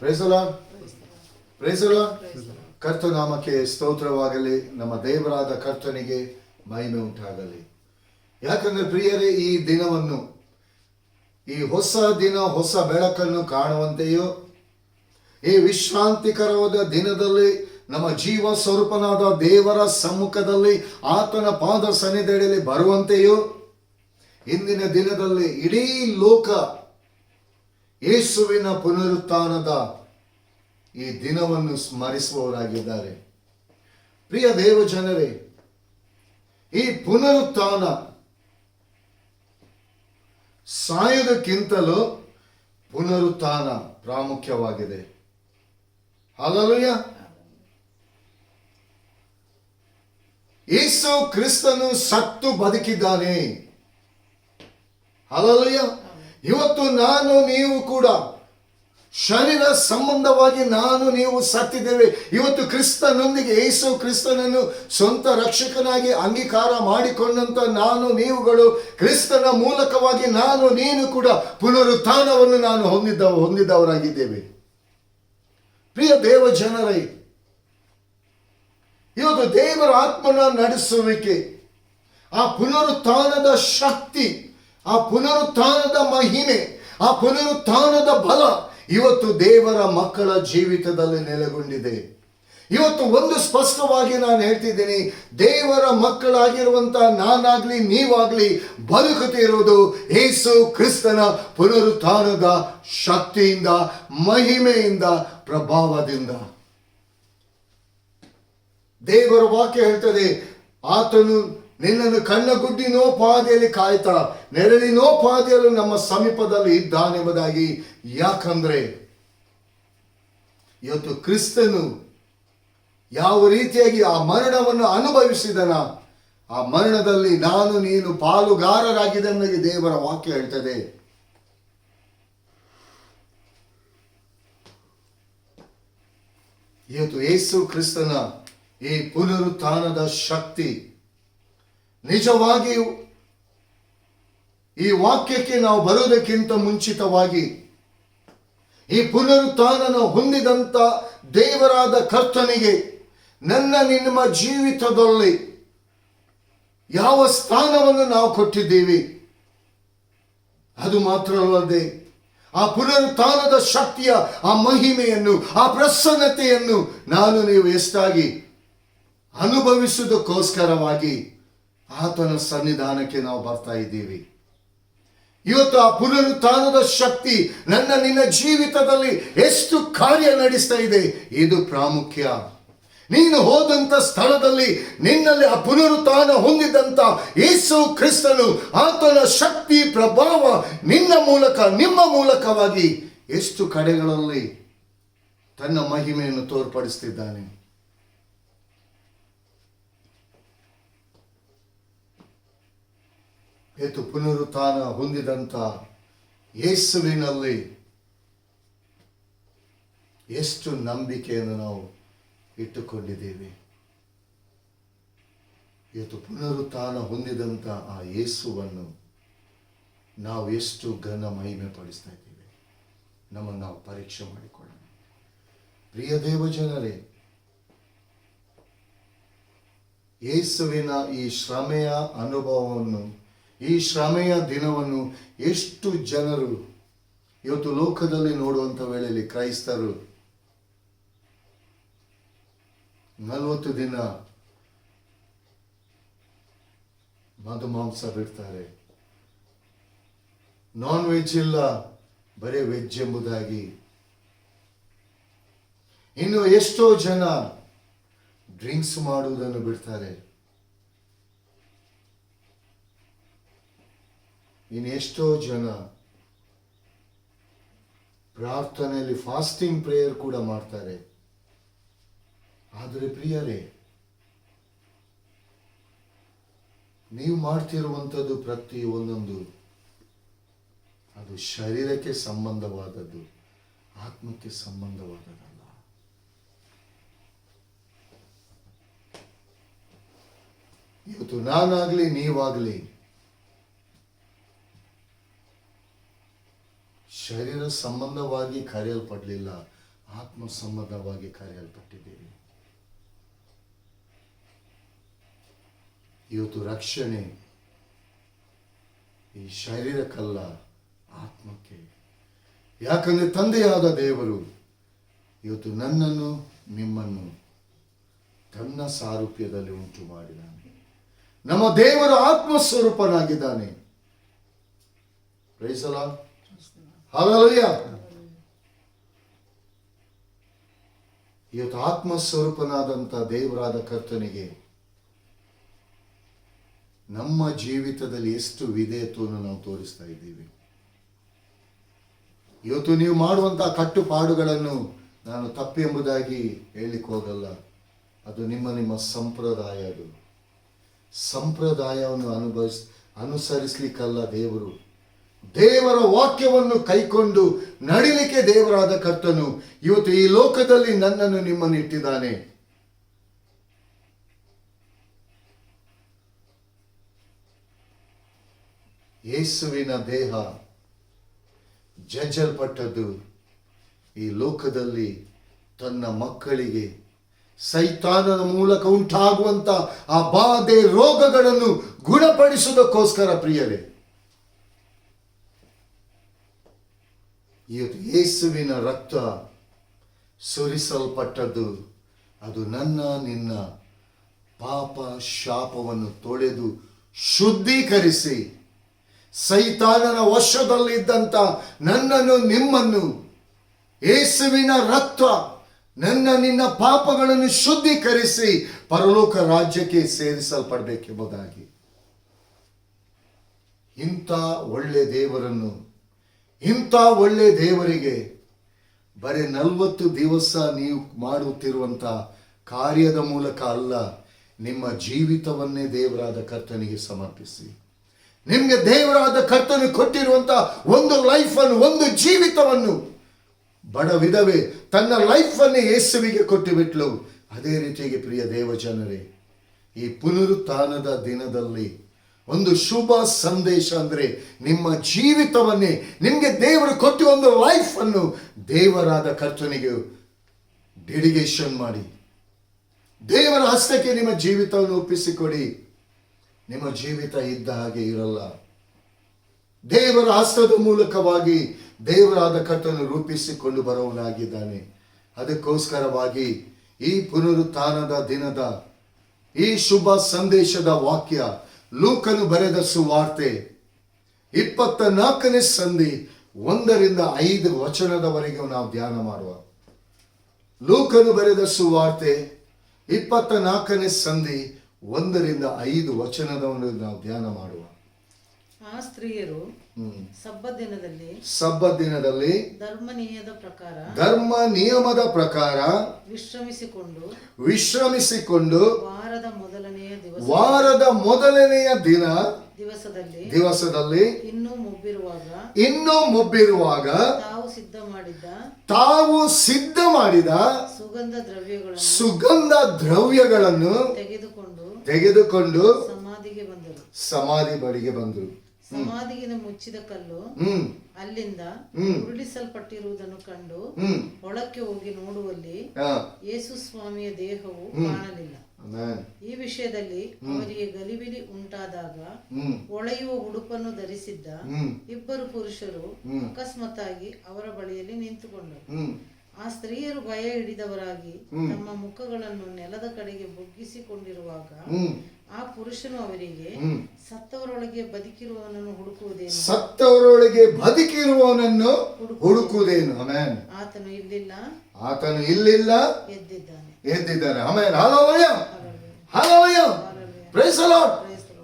Price the lord, praise the lord. ಕರ್ತನಾಮಕ್ಕೆ ಸ್ತೋತ್ರವಾಗಲಿ. ನಮ್ಮ ದೇವರಾದ ಕರ್ತನಿಗೆ ಮಹಿಮೆ ಉಂಟಾಗಲಿ. ಯಾಕಂದ್ರೆ ಪ್ರಿಯರೇ, ಈ ದಿನವನ್ನು, ಈ ಹೊಸ ದಿನ ಹೊಸ ಬೆಳಕನ್ನು ಕಾಣುವಂತೆಯೋ, ಈ ವಿಶ್ರಾಂತಿಕರವಾದ ದಿನದಲ್ಲಿ ನಮ್ಮ ಜೀವ ಸ್ವರೂಪನಾದ ದೇವರ ಸಮ್ಮುಖದಲ್ಲಿ ಆತನ ಪಾದ ಸನ್ನಿಧಿಯಲ್ಲಿ ಬರುವಂತೆಯೋ, ಇಂದಿನ ದಿನದಲ್ಲಿ ಇಡೀ ಲೋಕ ಯೇಸುವಿನ ಪುನರುತ್ಥಾನದ ಈ ದಿನವನ್ನು ಸ್ಮರಿಸುವವರಾಗಿದ್ದಾರೆ. ಪ್ರಿಯ ದೇವ ಜನರೇ, ಈ ಪುನರುತ್ಥಾನ ಸಾಯೋದಕ್ಕಿಂತಲೂ ಪುನರುತ್ಥಾನ ಪ್ರಾಮುಖ್ಯವಾಗಿದೆ. ಹಲ್ಲೆಲೂಯಾ. ಯೇಸು ಕ್ರಿಸ್ತನು ಸತ್ತು ಬದುಕಿದ್ದಾನೆ. ಹಲ್ಲೆಲೂಯಾ. ಇವತ್ತು ನಾನು ನೀವು ಕೂಡ ಶರೀರ ಸಂಬಂಧವಾಗಿ ನಾನು ನೀವು ಸತ್ತಿದ್ದೇವೆ. ಇವತ್ತು ಕ್ರಿಸ್ತನೊಂದಿಗೆ ಯೇಸು ಕ್ರಿಸ್ತನನ್ನು ಸ್ವಂತ ರಕ್ಷಕನಾಗಿ ಅಂಗೀಕಾರ ಮಾಡಿಕೊಂಡಂತ ನಾನು ನೀವುಗಳು ಕ್ರಿಸ್ತನ ಮೂಲಕವಾಗಿ ನಾನು ನೀನು ಕೂಡ ಪುನರುತ್ಥಾನವನ್ನು ನಾನು ಹೊಂದಿದವರಾಗಿದ್ದೇವೆ. ಪ್ರಿಯ ದೇವ ಜನರೇ, ಇವತ್ತು ದೇವರ ಆತ್ಮನ ನಡೆಸುವಿಕೆ, ಆ ಪುನರುತ್ಥಾನದ ಶಕ್ತಿ, ಆ ಪುನರುತ್ಥಾನದ ಮಹಿಮೆ, ಆ ಪುನರುತ್ಥಾನದ ಬಲ ಇವತ್ತು ದೇವರ ಮಕ್ಕಳ ಜೀವಿತದಲ್ಲಿ ನೆಲೆಗೊಂಡಿದೆ. ಇವತ್ತು ಒಂದು ಸ್ಪಷ್ಟವಾಗಿ ನಾನು ಹೇಳ್ತಿದ್ದೀನಿ, ದೇವರ ಮಕ್ಕಳಾಗಿರುವಂತ ನಾನಾಗ್ಲಿ ನೀವಾಗ್ಲಿ ಬದುಕುತ್ತಿರುವುದು ಯೇಸು ಕ್ರಿಸ್ತನ ಪುನರುತ್ಥಾನದ ಶಕ್ತಿಯಿಂದ, ಮಹಿಮೆಯಿಂದ, ಪ್ರಭಾವದಿಂದ. ದೇವರ ವಾಕ್ಯ ಹೇಳ್ತದೆ, ಆತನು ನಿನ್ನನ್ನು ಕಣ್ಣಗುಡ್ಡಿನೋಪಾದಿಯಲ್ಲಿ ಕಾಯ್ತಾ ನೆರಳಿನೋಪಾದಿಯಲ್ಲಿ ನಮ್ಮ ಸಮೀಪದಲ್ಲಿ ಇದ್ದಾನೆಂಬುದಾಗಿ. ಯಾಕಂದ್ರೆ ಇವತ್ತು ಕ್ರಿಸ್ತನು ಯಾವ ರೀತಿಯಾಗಿ ಆ ಮರಣವನ್ನು ಅನುಭವಿಸಿದನ, ಆ ಮರಣದಲ್ಲಿ ನಾನು ನೀನು ಪಾಲುಗಾರರಾಗಿದ್ದನ್ನಾಗಿ ದೇವರ ವಾಕ್ಯ ಹೇಳ್ತದೆ. ಇವತ್ತು ಯೇಸು ಕ್ರಿಸ್ತನ ಈ ಪುನರುತ್ಥಾನದ ಶಕ್ತಿ ನಿಜವಾಗಿಯೂ ಈ ವಾಕ್ಯಕ್ಕೆ ನಾವು ಬರುವುದಕ್ಕಿಂತ ಮುಂಚಿತವಾಗಿ ಈ ಪುನರುತ್ಥಾನ ಹೊಂದಿದಂತ ದೇವರಾದ ಕರ್ತನಿಗೆ ನನ್ನ ನಿಮ್ಮ ಜೀವಿತದಲ್ಲಿ ಯಾವ ಸ್ಥಾನವನ್ನು ನಾವು ಕೊಟ್ಟಿದ್ದೀವಿ, ಅದು ಮಾತ್ರ ಅಲ್ಲದೆ ಆ ಪುನರುತ್ಥಾನದ ಶಕ್ತಿಯ ಆ ಮಹಿಮೆಯನ್ನು, ಆ ಪ್ರಸನ್ನತೆಯನ್ನು ನಾನು ನೀವು ಎಷ್ಟಾಗಿ ಅನುಭವಿಸುವುದಕ್ಕೋಸ್ಕರವಾಗಿ ಆತನ ಸನ್ನಿಧಾನಕ್ಕೆ ನಾವು ಬರ್ತಾ ಇದ್ದೀವಿ. ಇವತ್ತು ಆ ಪುನರುತ್ಥಾನದ ಶಕ್ತಿ ನನ್ನ ನಿನ್ನ ಜೀವಿತದಲ್ಲಿ ಎಷ್ಟು ಕಾರ್ಯ ನಡೆಸ್ತಾ ಇದೆ, ಇದು ಪ್ರಾಮುಖ್ಯ. ನೀನು ಹೋದಂತ ಸ್ಥಳದಲ್ಲಿ ನಿನ್ನಲ್ಲಿ ಆ ಪುನರುತ್ಥಾನ ಹೊಂದಿದಂತ ಯೇಸು ಕ್ರಿಸ್ತನು ಆತನ ಶಕ್ತಿ ಪ್ರಭಾವ ನಿನ್ನ ಮೂಲಕ, ನಿಮ್ಮ ಮೂಲಕವಾಗಿ ಎಷ್ಟು ಕಡೆಗಳಲ್ಲಿ ತನ್ನ ಮಹಿಮೆಯನ್ನು ತೋರ್ಪಡಿಸ್ತಿದ್ದಾನೆ. ಇವತ್ತು ಪುನರುತ್ಥಾನ ಹೊಂದಿದಂತ ಯೇಸುವಿನಲ್ಲಿ ಎಷ್ಟು ನಂಬಿಕೆಯನ್ನು ನಾವು ಇಟ್ಟುಕೊಂಡಿದ್ದೇವೆ. ಇವತ್ತು ಪುನರುತ್ಥಾನ ಹೊಂದಿದಂತ ಆ ಯೇಸುವನ್ನು ನಾವು ಎಷ್ಟು ಘನ ಮಹಿಮೆ ಪಡಿಸ್ತಾ ಇದ್ದೇವೆ, ನಮ್ಮನ್ನು ನಾವು ಪರೀಕ್ಷೆ ಮಾಡಿಕೊಳ್ಳೋಣ. ಪ್ರಿಯ ದೇವ ಜನರೇ, ಯೇಸುವಿನ ಈ ಶ್ರಮೆಯ ಅನುಭವವನ್ನು, ಈ ಶ್ರಮೆಯ ದಿನವನ್ನು ಎಷ್ಟು ಜನರು ಇವತ್ತು ಲೋಕದಲ್ಲಿ ನೋಡುವಂಥ ವೇಳೆಯಲ್ಲಿ ಕ್ರೈಸ್ತರು 40 ದಿನ ಮಧುಮಾಂಸ ಬಿಡ್ತಾರೆ, ನಾನ್ ವೆಜ್ ಇಲ್ಲ, ಬರೀ ವೆಜ್ ಎಂಬುದಾಗಿ. ಇನ್ನು ಎಷ್ಟೋ ಜನ ಡ್ರಿಂಕ್ಸ್ ಮಾಡುವುದನ್ನು ಬಿಡ್ತಾರೆ. ಇನ್ನು ಎಷ್ಟೋ ಜನ ಪ್ರಾರ್ಥನೆಯಲ್ಲಿ ಫಾಸ್ಟಿಂಗ್ ಪ್ರೇಯರ್ ಕೂಡ ಮಾಡ್ತಾರೆ. ಆದರೆ ಪ್ರಿಯರೇ, ನೀವು ಮಾಡ್ತಿರುವಂಥದ್ದು ಪ್ರತಿ ಒಂದೊಂದು ಅದು ಶರೀರಕ್ಕೆ ಸಂಬಂಧವಾದದ್ದು, ಆತ್ಮಕ್ಕೆ ಸಂಬಂಧವಾದದ್ದಲ್ಲ. ಇವತ್ತು ನಾನಾಗ್ಲಿ ನೀವಾಗ್ಲಿ ಶರೀರ ಸಂಬಂಧವಾಗಿ ಕರೆಯಲ್ಪಡಲಿಲ್ಲ, ಆತ್ಮ ಸಂಬಂಧವಾಗಿ ಕರೆಯಲ್ಪಟ್ಟಿದ್ದೀವಿ. ಇವತ್ತು ರಕ್ಷಣೆ ಈ ಶರೀರಕ್ಕಲ್ಲ, ಆತ್ಮಕ್ಕೆ. ಯಾಕಂದ್ರೆ ತಂದೆಯಾದ ದೇವರು ಇವತ್ತು ನನ್ನನ್ನು ನಿಮ್ಮನ್ನು ತನ್ನ ಸಾರೂಪ್ಯದಲ್ಲಿ ಉಂಟು ಮಾಡಿದ್ದಾನೆ. ನಮ್ಮ ದೇವರ ಆತ್ಮಸ್ವರೂಪನಾಗಿದ್ದಾನೆ. Praise the lord. ಹಲ್ಲೆಲೂಯಾ. ಇವತ್ತು ಆತ್ಮಸ್ವರೂಪನಾದಂಥ ದೇವರಾದ ಕರ್ತನಿಗೆ ನಮ್ಮ ಜೀವಿತದಲ್ಲಿ ಎಷ್ಟು ವಿಧೇಯತ್ವವನ್ನು ನಾವು ತೋರಿಸ್ತಾ ಇದ್ದೀವಿ. ಇವತ್ತು ನೀವು ಮಾಡುವಂತಹ ಕಟ್ಟುಪಾಡುಗಳನ್ನು ನಾನು ತಪ್ಪೆಂಬುದಾಗಿ ಹೇಳಲಿಕ್ಕೆ ಹೋಗಲ್ಲ. ಅದು ನಿಮ್ಮ ಸಂಪ್ರದಾಯ. ಅದು ಸಂಪ್ರದಾಯವನ್ನು ಅನುಸರಿಸಲಿಕ್ಕಲ್ಲ ದೇವರು. ದೇವರ ವಾಕ್ಯವನ್ನು ಕೈಕೊಂಡು ನಡಿಲಿಕ್ಕೆ ದೇವರಾದ ಕರ್ತನು ಇವತ್ತು ಈ ಲೋಕದಲ್ಲಿ ನನ್ನನ್ನು ನಿಮ್ಮನ್ನು ಇಟ್ಟಿದ್ದಾನೆ. ಯೇಸುವಿನ ದೇಹ ಜಜ್ಜಲ್ಪಟ್ಟದ್ದು ಈ ಲೋಕದಲ್ಲಿ ತನ್ನ ಮಕ್ಕಳಿಗೆ ಸೈತಾನನ ಮೂಲಕ ಉಂಟಾಗುವಂತ ಆ ಬಾಧೆ ರೋಗಗಳನ್ನು ಗುಣಪಡಿಸುವುದಕ್ಕೋಸ್ಕರ ಪ್ರಿಯರೇ. ಇವತ್ತು ಯೇಸುವಿನ ರಕ್ತ ಸುರಿಸಲ್ಪಟ್ಟದ್ದು ಅದು ನನ್ನ ನಿನ್ನ ಪಾಪ ಶಾಪವನ್ನು ತೊಳೆದು ಶುದ್ಧೀಕರಿಸಿ ಸೈತಾನನ ವಶದಲ್ಲಿದ್ದಂಥ ನನ್ನನ್ನು ನಿಮ್ಮನ್ನು ಯೇಸುವಿನ ರಕ್ತ ನನ್ನ ನಿನ್ನ ಪಾಪಗಳನ್ನು ಶುದ್ಧೀಕರಿಸಿ ಪರಲೋಕ ರಾಜ್ಯಕ್ಕೆ ಸೇರಿಸಲ್ಪಡಬೇಕೆಂಬುದಾಗಿ. ಇಂಥ ಒಳ್ಳೆ ದೇವರನ್ನು, ಇಂಥ ಒಳ್ಳೆ ದೇವರಿಗೆ ಬರೀ 40 ದಿವಸ ನೀವು ಮಾಡುತ್ತಿರುವಂಥ ಕಾರ್ಯದ ಮೂಲಕ ಅಲ್ಲ, ನಿಮ್ಮ ಜೀವಿತವನ್ನೇ ದೇವರಾದ ಕರ್ತನಿಗೆ ಸಮರ್ಪಿಸಿ. ನಿಮಗೆ ದೇವರಾದ ಕರ್ತನು ಕೊಟ್ಟಿರುವಂಥ ಒಂದು ಲೈಫನ್ನು, ಒಂದು ಜೀವಿತವನ್ನು, ಬಡ ವಿಧವೆ ತನ್ನ ಲೈಫನ್ನೇ ಯೇಸುವಿಗೆ ಕೊಟ್ಟು ಬಿಟ್ಲು. ಅದೇ ರೀತಿಯಾಗಿ ಪ್ರಿಯ ದೇವಜನರೇ, ಈ ಪುನರುತ್ಥಾನದ ದಿನದಲ್ಲಿ ಒಂದು ಶುಭ ಸಂದೇಶ ಅಂದರೆ ನಿಮ್ಮ ಜೀವಿತವನ್ನೇ, ನಿಮಗೆ ದೇವರು ಕೊಟ್ಟು ಒಂದು ಲೈಫ್ ಅನ್ನು ದೇವರಾದ ಕರ್ತನಿಗೆ ಡೆಡಿಕೇಶನ್ ಮಾಡಿ ದೇವರ ಹಸ್ತಕ್ಕೆ ನಿಮ್ಮ ಜೀವಿತವನ್ನು ಒಪ್ಪಿಸಿಕೊಡಿ. ನಿಮ್ಮ ಜೀವಿತ ಇದ್ದ ಹಾಗೆ ಇರಲ್ಲ. ದೇವರ ಹಸ್ತದ ಮೂಲಕವಾಗಿ ದೇವರಾದ ಕರ್ತನು ರೂಪಿಸಿಕೊಂಡು ಬರುವವನಾಗಿದ್ದಾನೆ. ಅದಕ್ಕೋಸ್ಕರವಾಗಿ ಈ ಪುನರುತ್ಥಾನದ ದಿನದ ಈ ಶುಭ ಸಂದೇಶದ ವಾಕ್ಯ ಲೂಕನು ಬರೆದ ಸುವಾರ್ತೆ 24ನೇ ಸಂಧಿ 1-5 ವಚನದವರೆಗೆ ನಾವು ಧ್ಯಾನ ಮಾಡುವ. ಲೂಕನು ಬರೆದ ಸುವಾರ್ತೆ 24ನೇ ಸಂಧಿ 1-5 ವಚನದವರೆಗೆ ನಾವು ಧ್ಯಾನ ಮಾಡುವ. ಆ ಸ್ತ್ರೀಯರು ಸಬ್ಬತ್ ದಿನದಲ್ಲಿ ಧರ್ಮ ನಿಯಮದ ಪ್ರಕಾರ ವಿಶ್ರಮಿಸಿಕೊಂಡು ವಾರದ ಮೊದಲನೆಯ ದಿವಸದಲ್ಲಿ ಇನ್ನೂ ಮುಬ್ಬಿರುವಾಗ ತಾವು ಸಿದ್ಧ ಮಾಡಿದ ಸುಗಂಧ ದ್ರವ್ಯಗಳನ್ನು ತೆಗೆದುಕೊಂಡು ಸಮಾಧಿ ಬಳಿಗೆ ಬಂದರು. ಸಮಾಧಿಗೆ ಮುಚ್ಚಿದ ಕಲ್ಲು ಅಲ್ಲಿಂದ ಉರುಳಿಸಲ್ಪಟ್ಟಿರುವುದನ್ನು ಕಂಡು ಒಳಕ್ಕೆ ಹೋಗಿ ನೋಡುವಲ್ಲಿ ಯೇಸು ಸ್ವಾಮಿಯ ದೇಹವು ಕಾಣಲಿಲ್ಲ. ಈ ವಿಷಯದಲ್ಲಿ ಅವರಿಗೆ ಗಲಿಬಿಲಿ ಉಂಟಾದಾಗ ಒಳೆಯುವ ಉಡುಪನ್ನು ಧರಿಸಿದ್ದ 2 ಪುರುಷರು ಅಕಸ್ಮಾತ್ತಾಗಿ ಅವರ ಬಳಿಯಲ್ಲಿ ನಿಂತುಕೊಂಡರು. ಆ ಸ್ತ್ರೀಯರು ಭಯ ಹಿಡಿದವರಾಗಿ ತಮ್ಮ ಮುಖಗಳನ್ನು ನೆಲದ ಕಡೆಗೆ ಬೊಗ್ಗಿಸಿಕೊಂಡಿರುವಾಗ ಆ ಪುರುಷನು ಅವರಿಗೆ ಸತ್ತವರೊಳಗೆ ಬದುಕಿರುವವನನ್ನು ಹುಡುಕುವುದೇನು? ಆಮೆನ್. ಆತನು ಇಲ್ಲಿಲ್ಲ ಎದ್ದಿದ್ದಾನೆ. Amen. Hallelujah, hallelujah, praise the lord.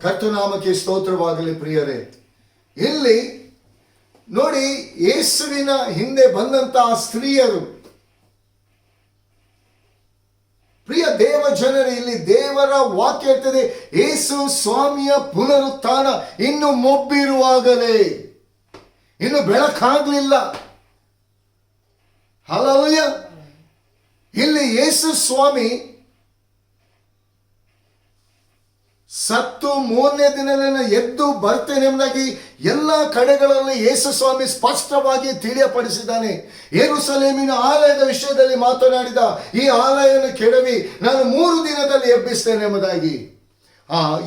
ಕರ್ತನಾಮಕ್ಕೆ ಸ್ತೋತ್ರವಾಗಲಿ. ಪ್ರಿಯರೇ, ಇಲ್ಲಿ ನೋಡಿ, ಯೇಸುವಿನ ಹಿಂದೆ ಬಂದಂತಹ ಸ್ತ್ರೀಯರು, ಪ್ರಿಯ ದೇವ ಜನರೇ, ಇಲ್ಲಿ ದೇವರ ವಾಕ್ಯ ಇರ್ತದೆ, ಯೇಸು ಸ್ವಾಮಿಯ ಪುನರುತ್ಥಾನ ಇನ್ನು ಮೊಬ್ಬಿರುವಾಗಲೇ, ಇನ್ನು ಬೆಳಕಾಗ್ಲಿಲ್ಲ. ಹಲ್ಲೆಲೂಯಾ. ಇಲ್ಲಿ ಯೇಸು ಸ್ವಾಮಿ ಸತ್ತು ಮೂರನೇ ದಿನದಲ್ಲಿ ಎದ್ದು ಬರ್ತೇನೆ ಎಂಬುದಾಗಿ ಎಲ್ಲ ಕಡೆಗಳಲ್ಲಿ ಯೇಸು ಸ್ವಾಮಿ ಸ್ಪಷ್ಟವಾಗಿ ತಿಳಿಯಪಡಿಸಿದ್ದಾನೆ. ಯೆರೂಸಲೇಮಿನ ಆಲಯದ ವಿಷಯದಲ್ಲಿ ಮಾತನಾಡಿದ, ಈ ಆಲಯವನ್ನು ಕೆಡವಿ ನಾನು 3 ದಿನದಲ್ಲಿ ಎಬ್ಬಿಸ್ತೇನೆ ಎಂಬುದಾಗಿ.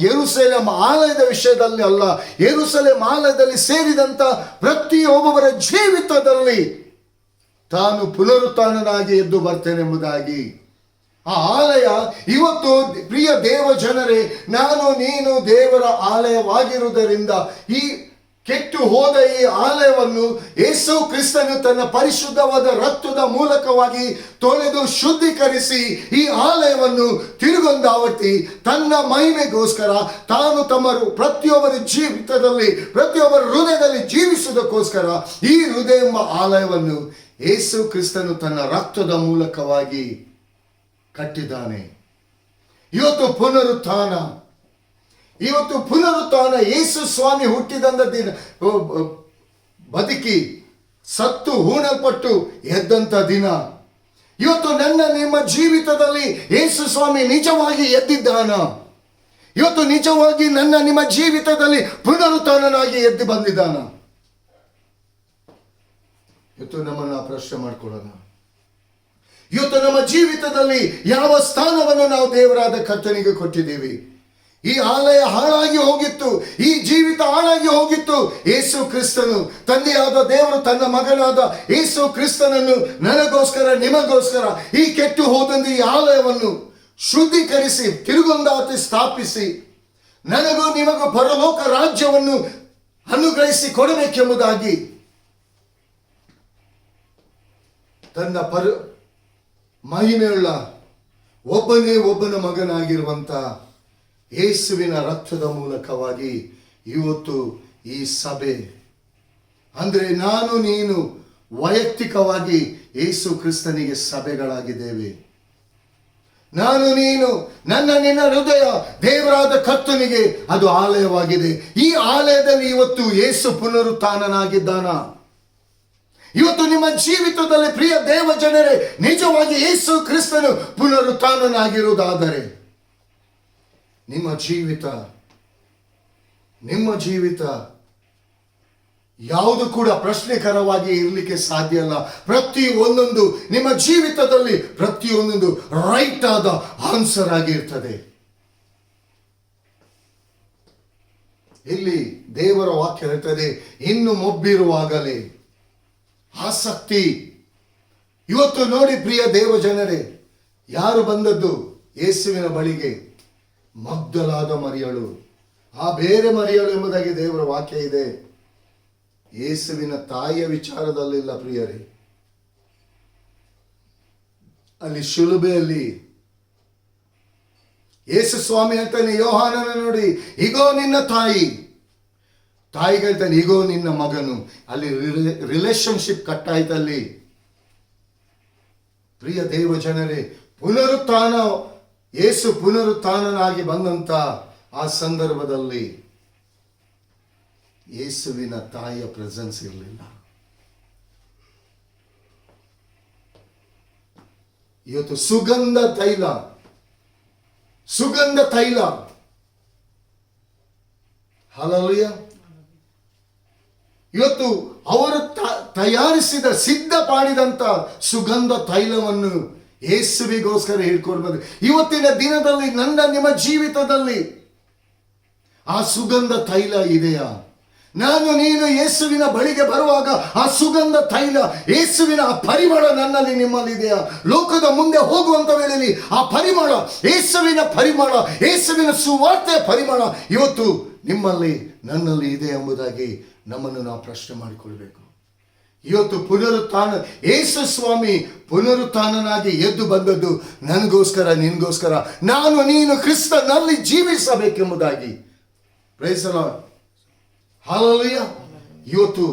ಯೆರೂಸಲೇಮ್ ಆಲಯದ ವಿಷಯದಲ್ಲಿ ಅಲ್ಲ, ಯೆರೂಸಲೇಮ್ ಆಲಯದಲ್ಲಿ ಸೇರಿದಂತ ಪ್ರತಿಯೊಬ್ಬರ ಜೀವಿತದಲ್ಲಿ ತಾನು ಪುನರುತ್ಥಾನನಾಗಿ ಎದ್ದು ಬರ್ತೇನೆ ಎಂಬುದಾಗಿ. ಆ ಆಲಯ ಇವತ್ತು ಪ್ರಿಯ ದೇವ ಜನರೇ, ನಾನು ನೀನು ದೇವರ ಆಲಯವಾಗಿರುವುದರಿಂದ ಈ ಕೆಟ್ಟು ಹೋದ ಈ ಆಲಯವನ್ನು ಯೇಸು ಕ್ರಿಸ್ತನು ತನ್ನ ಪರಿಶುದ್ಧವಾದ ರಕ್ತದ ಮೂಲಕವಾಗಿ ತೊಳೆದು ಶುದ್ಧೀಕರಿಸಿ ಈ ಆಲಯವನ್ನು ತಿರುಗೊಂದಾವರ್ತಿ ತನ್ನ ಮಹಿಮೆಗೋಸ್ಕರ ತಾನು ಪ್ರತಿಯೊಬ್ಬರ ಜೀವಿತದಲ್ಲಿ ಪ್ರತಿಯೊಬ್ಬರ ಹೃದಯದಲ್ಲಿ ಜೀವಿಸುವುದಕ್ಕೋಸ್ಕರ ಈ ಹೃದಯ ಎಂಬ ಆಲಯವನ್ನು ಯೇಸು ಕ್ರಿಸ್ತನು ತನ್ನ ರಕ್ತದ ಮೂಲಕವಾಗಿ ಕಟ್ಟಿದ್ದಾನೆ. ಇವತ್ತು ಪುನರುತ್ಥಾನ ಯೇಸು ಸ್ವಾಮಿ ಹುಟ್ಟಿದಂತ ದಿನ, ಬದುಕಿ ಸತ್ತು ಹೂಣಲ್ಪಟ್ಟು ಎದ್ದಂತ ದಿನ. ಇವತ್ತು ನಿಮ್ಮ ಜೀವಿತದಲ್ಲಿ ಯೇಸು ಸ್ವಾಮಿ ನಿಜವಾಗಿ ಎದ್ದಿದ್ದಾನ. ಇವತ್ತು ನಿಜವಾಗಿ ನಿಮ್ಮ ಜೀವಿತದಲ್ಲಿ ಪುನರುತ್ಥಾನನಾಗಿ ಎದ್ದು ಬಂದಿದ್ದಾನ. ಇವತ್ತು ನಮ್ಮನ್ನು ಪ್ರಶ್ನೆ ಮಾಡ್ಕೊಳ್ಳೋಣ. ಇವತ್ತು ನಮ್ಮ ಜೀವಿತದಲ್ಲಿ ಯಾವ ಸ್ಥಾನವನ್ನು ನಾವು ದೇವರಾದ ಕರ್ತನಿಗೆ ಕೊಟ್ಟಿದ್ದೀವಿ? ಈ ಆಲಯ ಹಾಳಾಗಿ ಹೋಗಿತ್ತು, ಈ ಜೀವಿತ ಹಾಳಾಗಿ ಹೋಗಿತ್ತು. ಯೇಸು ಕ್ರಿಸ್ತನು, ತಂದೆಯಾದ ದೇವರು ತನ್ನ ಮಗನಾದ ಯೇಸು ಕ್ರಿಸ್ತನನ್ನು ನನಗೋಸ್ಕರ ನಿಮಗೋಸ್ಕರ ಈ ಕೆಟ್ಟು ಹೋದಂತ ಈ ಆಲಯವನ್ನು ಶುದ್ಧೀಕರಿಸಿ ತಿರುಗೊಂದಾತಿ ಸ್ಥಾಪಿಸಿ ನನಗೂ ನಿಮಗೂ ಪರಲೋಕ ರಾಜ್ಯವನ್ನು ಅನುಗ್ರಹಿಸಿ ಕೊಡಬೇಕೆಂಬುದಾಗಿ ತನ್ನ ಮಹಿಮೆಯುಳ್ಳ ಒಬ್ಬನ ಮಗನಾಗಿರುವಂತ ಯೇಸುವಿನ ರಕ್ತದ ಮೂಲಕವಾಗಿ ಇವತ್ತು ಈ ಸಭೆ ಅಂದ್ರೆ ನಾನು ನೀನು ವೈಯಕ್ತಿಕವಾಗಿ ಯೇಸು ಕ್ರಿಸ್ತನಿಗೆ ಸಭೆಗಳಾಗಿದ್ದೇವೆ. ನಾನು ನೀನು ನಿನ್ನ ಹೃದಯ ದೇವರಾದ ಕರ್ತನಿಗೆ ಅದು ಆಲಯವಾಗಿದೆ. ಈ ಆಲಯದಲ್ಲಿ ಇವತ್ತು ಯೇಸು ಪುನರುತ್ಥಾನನಾಗಿದ್ದಾನ. ಇವತ್ತು ನಿಮ್ಮ ಜೀವಿತದಲ್ಲಿ ಪ್ರಿಯ ದೇವ ಜನರೇ, ನಿಜವಾಗಿ ಯೇಸು ಕ್ರಿಸ್ತನು ಪುನರುತ್ಥಾನನಾಗಿರುವುದಾದರೆ ನಿಮ್ಮ ಜೀವಿತ ಯಾವುದು ಕೂಡ ಪ್ರಶ್ನೆಕರವಾಗಿ ಇರಲಿಕ್ಕೆ ಸಾಧ್ಯ ಇಲ್ಲ. ಪ್ರತಿಯೊಂದೊಂದು ನಿಮ್ಮ ಜೀವಿತದಲ್ಲಿ ಪ್ರತಿಯೊಂದೊಂದು ರೈಟ್ ಆದ ಆನ್ಸರ್ ಆಗಿರ್ತದೆ. ಇಲ್ಲಿ ದೇವರ ವಾಕ್ಯ ಹೇಳ್ತದೆ, ಇನ್ನು ಮೊಬ್ಬಿರುವಾಗಲೇ ಆಸಕ್ತಿ. ಇವತ್ತು ನೋಡಿ ಪ್ರಿಯ ದೇವ ಜನರೇ, ಯಾರು ಬಂದದ್ದು ಯೇಸುವಿನ ಬಳಿಗೆ? ಮಗ್ದಲಾದ ಮರಿಯಳು, ಆ ಬೇರೆ ಮರಿಯಳು ಎಂಬುದಾಗಿ ದೇವರ ವಾಕ್ಯ ಇದೆ. ಯೇಸುವಿನ ತಾಯಿಯ ವಿಚಾರದಲ್ಲಿಲ್ಲ ಪ್ರಿಯರೇ. ಅಲ್ಲಿ ಶಿಲುಬೆಯಲ್ಲಿ ಯೇಸು ಸ್ವಾಮಿ ಹೇಳ್ತಾನೆ, ಯೋಹಾನನ ನೋಡಿ, ಇಗೋ ನಿನ್ನ ತಾಯಿ ಹೇಳ್ತಾನೆ, ಇಗೋ ನಿನ್ನ ಮಗನು. ಅಲ್ಲಿ ರಿಲೇಶನ್ಶಿಪ್ ಕಟ್ಟಾಯ್ತಲ್ಲಿ. ಪ್ರಿಯ ದೇವ ಜನರೇ, ಯೇಸು ಪುನರುತ್ಥಾನನಾಗಿ ಬಂದಂತ ಆ ಸಂದರ್ಭದಲ್ಲಿ ಯೇಸುವಿನ ತಾಯಿಯ ಪ್ರೆಸೆನ್ಸ್ ಇರಲಿಲ್ಲ. ಇವತ್ತು ಸುಗಂಧ ತೈಲ ಹಲ್ಲೆಲೂಯ. ಇವತ್ತು ಅವರು ತಯಾರಿಸಿದ ಸಿದ್ಧ ಮಾಡಿದಂತ ಸುಗಂಧ ತೈಲವನ್ನು ಯೇಸುವಿಗೋಸ್ಕರ ಹಿಡ್ಕೊಳ್ಬೋದು. ಇವತ್ತಿನ ದಿನದಲ್ಲಿ ನಿಮ್ಮ ಜೀವಿತದಲ್ಲಿ ಆ ಸುಗಂಧ ತೈಲ ಇದೆಯಾ? ನಾನು ನೀನು ಯೇಸುವಿನ ಬಳಿಗೆ ಬರುವಾಗ ಆ ಸುಗಂಧ ತೈಲ, ಯೇಸುವಿನ ಆ ಪರಿಮಳ ನನ್ನಲ್ಲಿ ನಿಮ್ಮಲ್ಲಿ ಇದೆಯಾ? ಲೋಕದ ಮುಂದೆ ಹೋಗುವಂತ ವೇಳೆಯಲ್ಲಿ ಆ ಪರಿಮಳ, ಯೇಸುವಿನ ಸುವಾರ್ತೆಯ ಪರಿಮಳ ಇವತ್ತು ನಿಮ್ಮಲ್ಲಿ ನನ್ನಲ್ಲಿ ಇದೆ ಎಂಬುದಾಗಿ ನಮ್ಮನ್ನು ನಾವು ಪ್ರಶ್ನೆ ಮಾಡಿಕೊಳ್ಬೇಕು. ಇವತ್ತು ಯೇಸು ಸ್ವಾಮಿ ಪುನರುತ್ಥಾನನಾಗಿ ಎದ್ದು ಬಂದದ್ದು ನನಗೋಸ್ಕರ, ನಿನಗೋಸ್ಕರ, ನಾನು ನೀನು ಕ್ರಿಸ್ತನಲ್ಲಿ ಜೀವಿಸಬೇಕೆಂಬುದಾಗಿ. Praise the lord. ಹಲ್ಲೆಲೂಯಾ. ಇವತ್ತು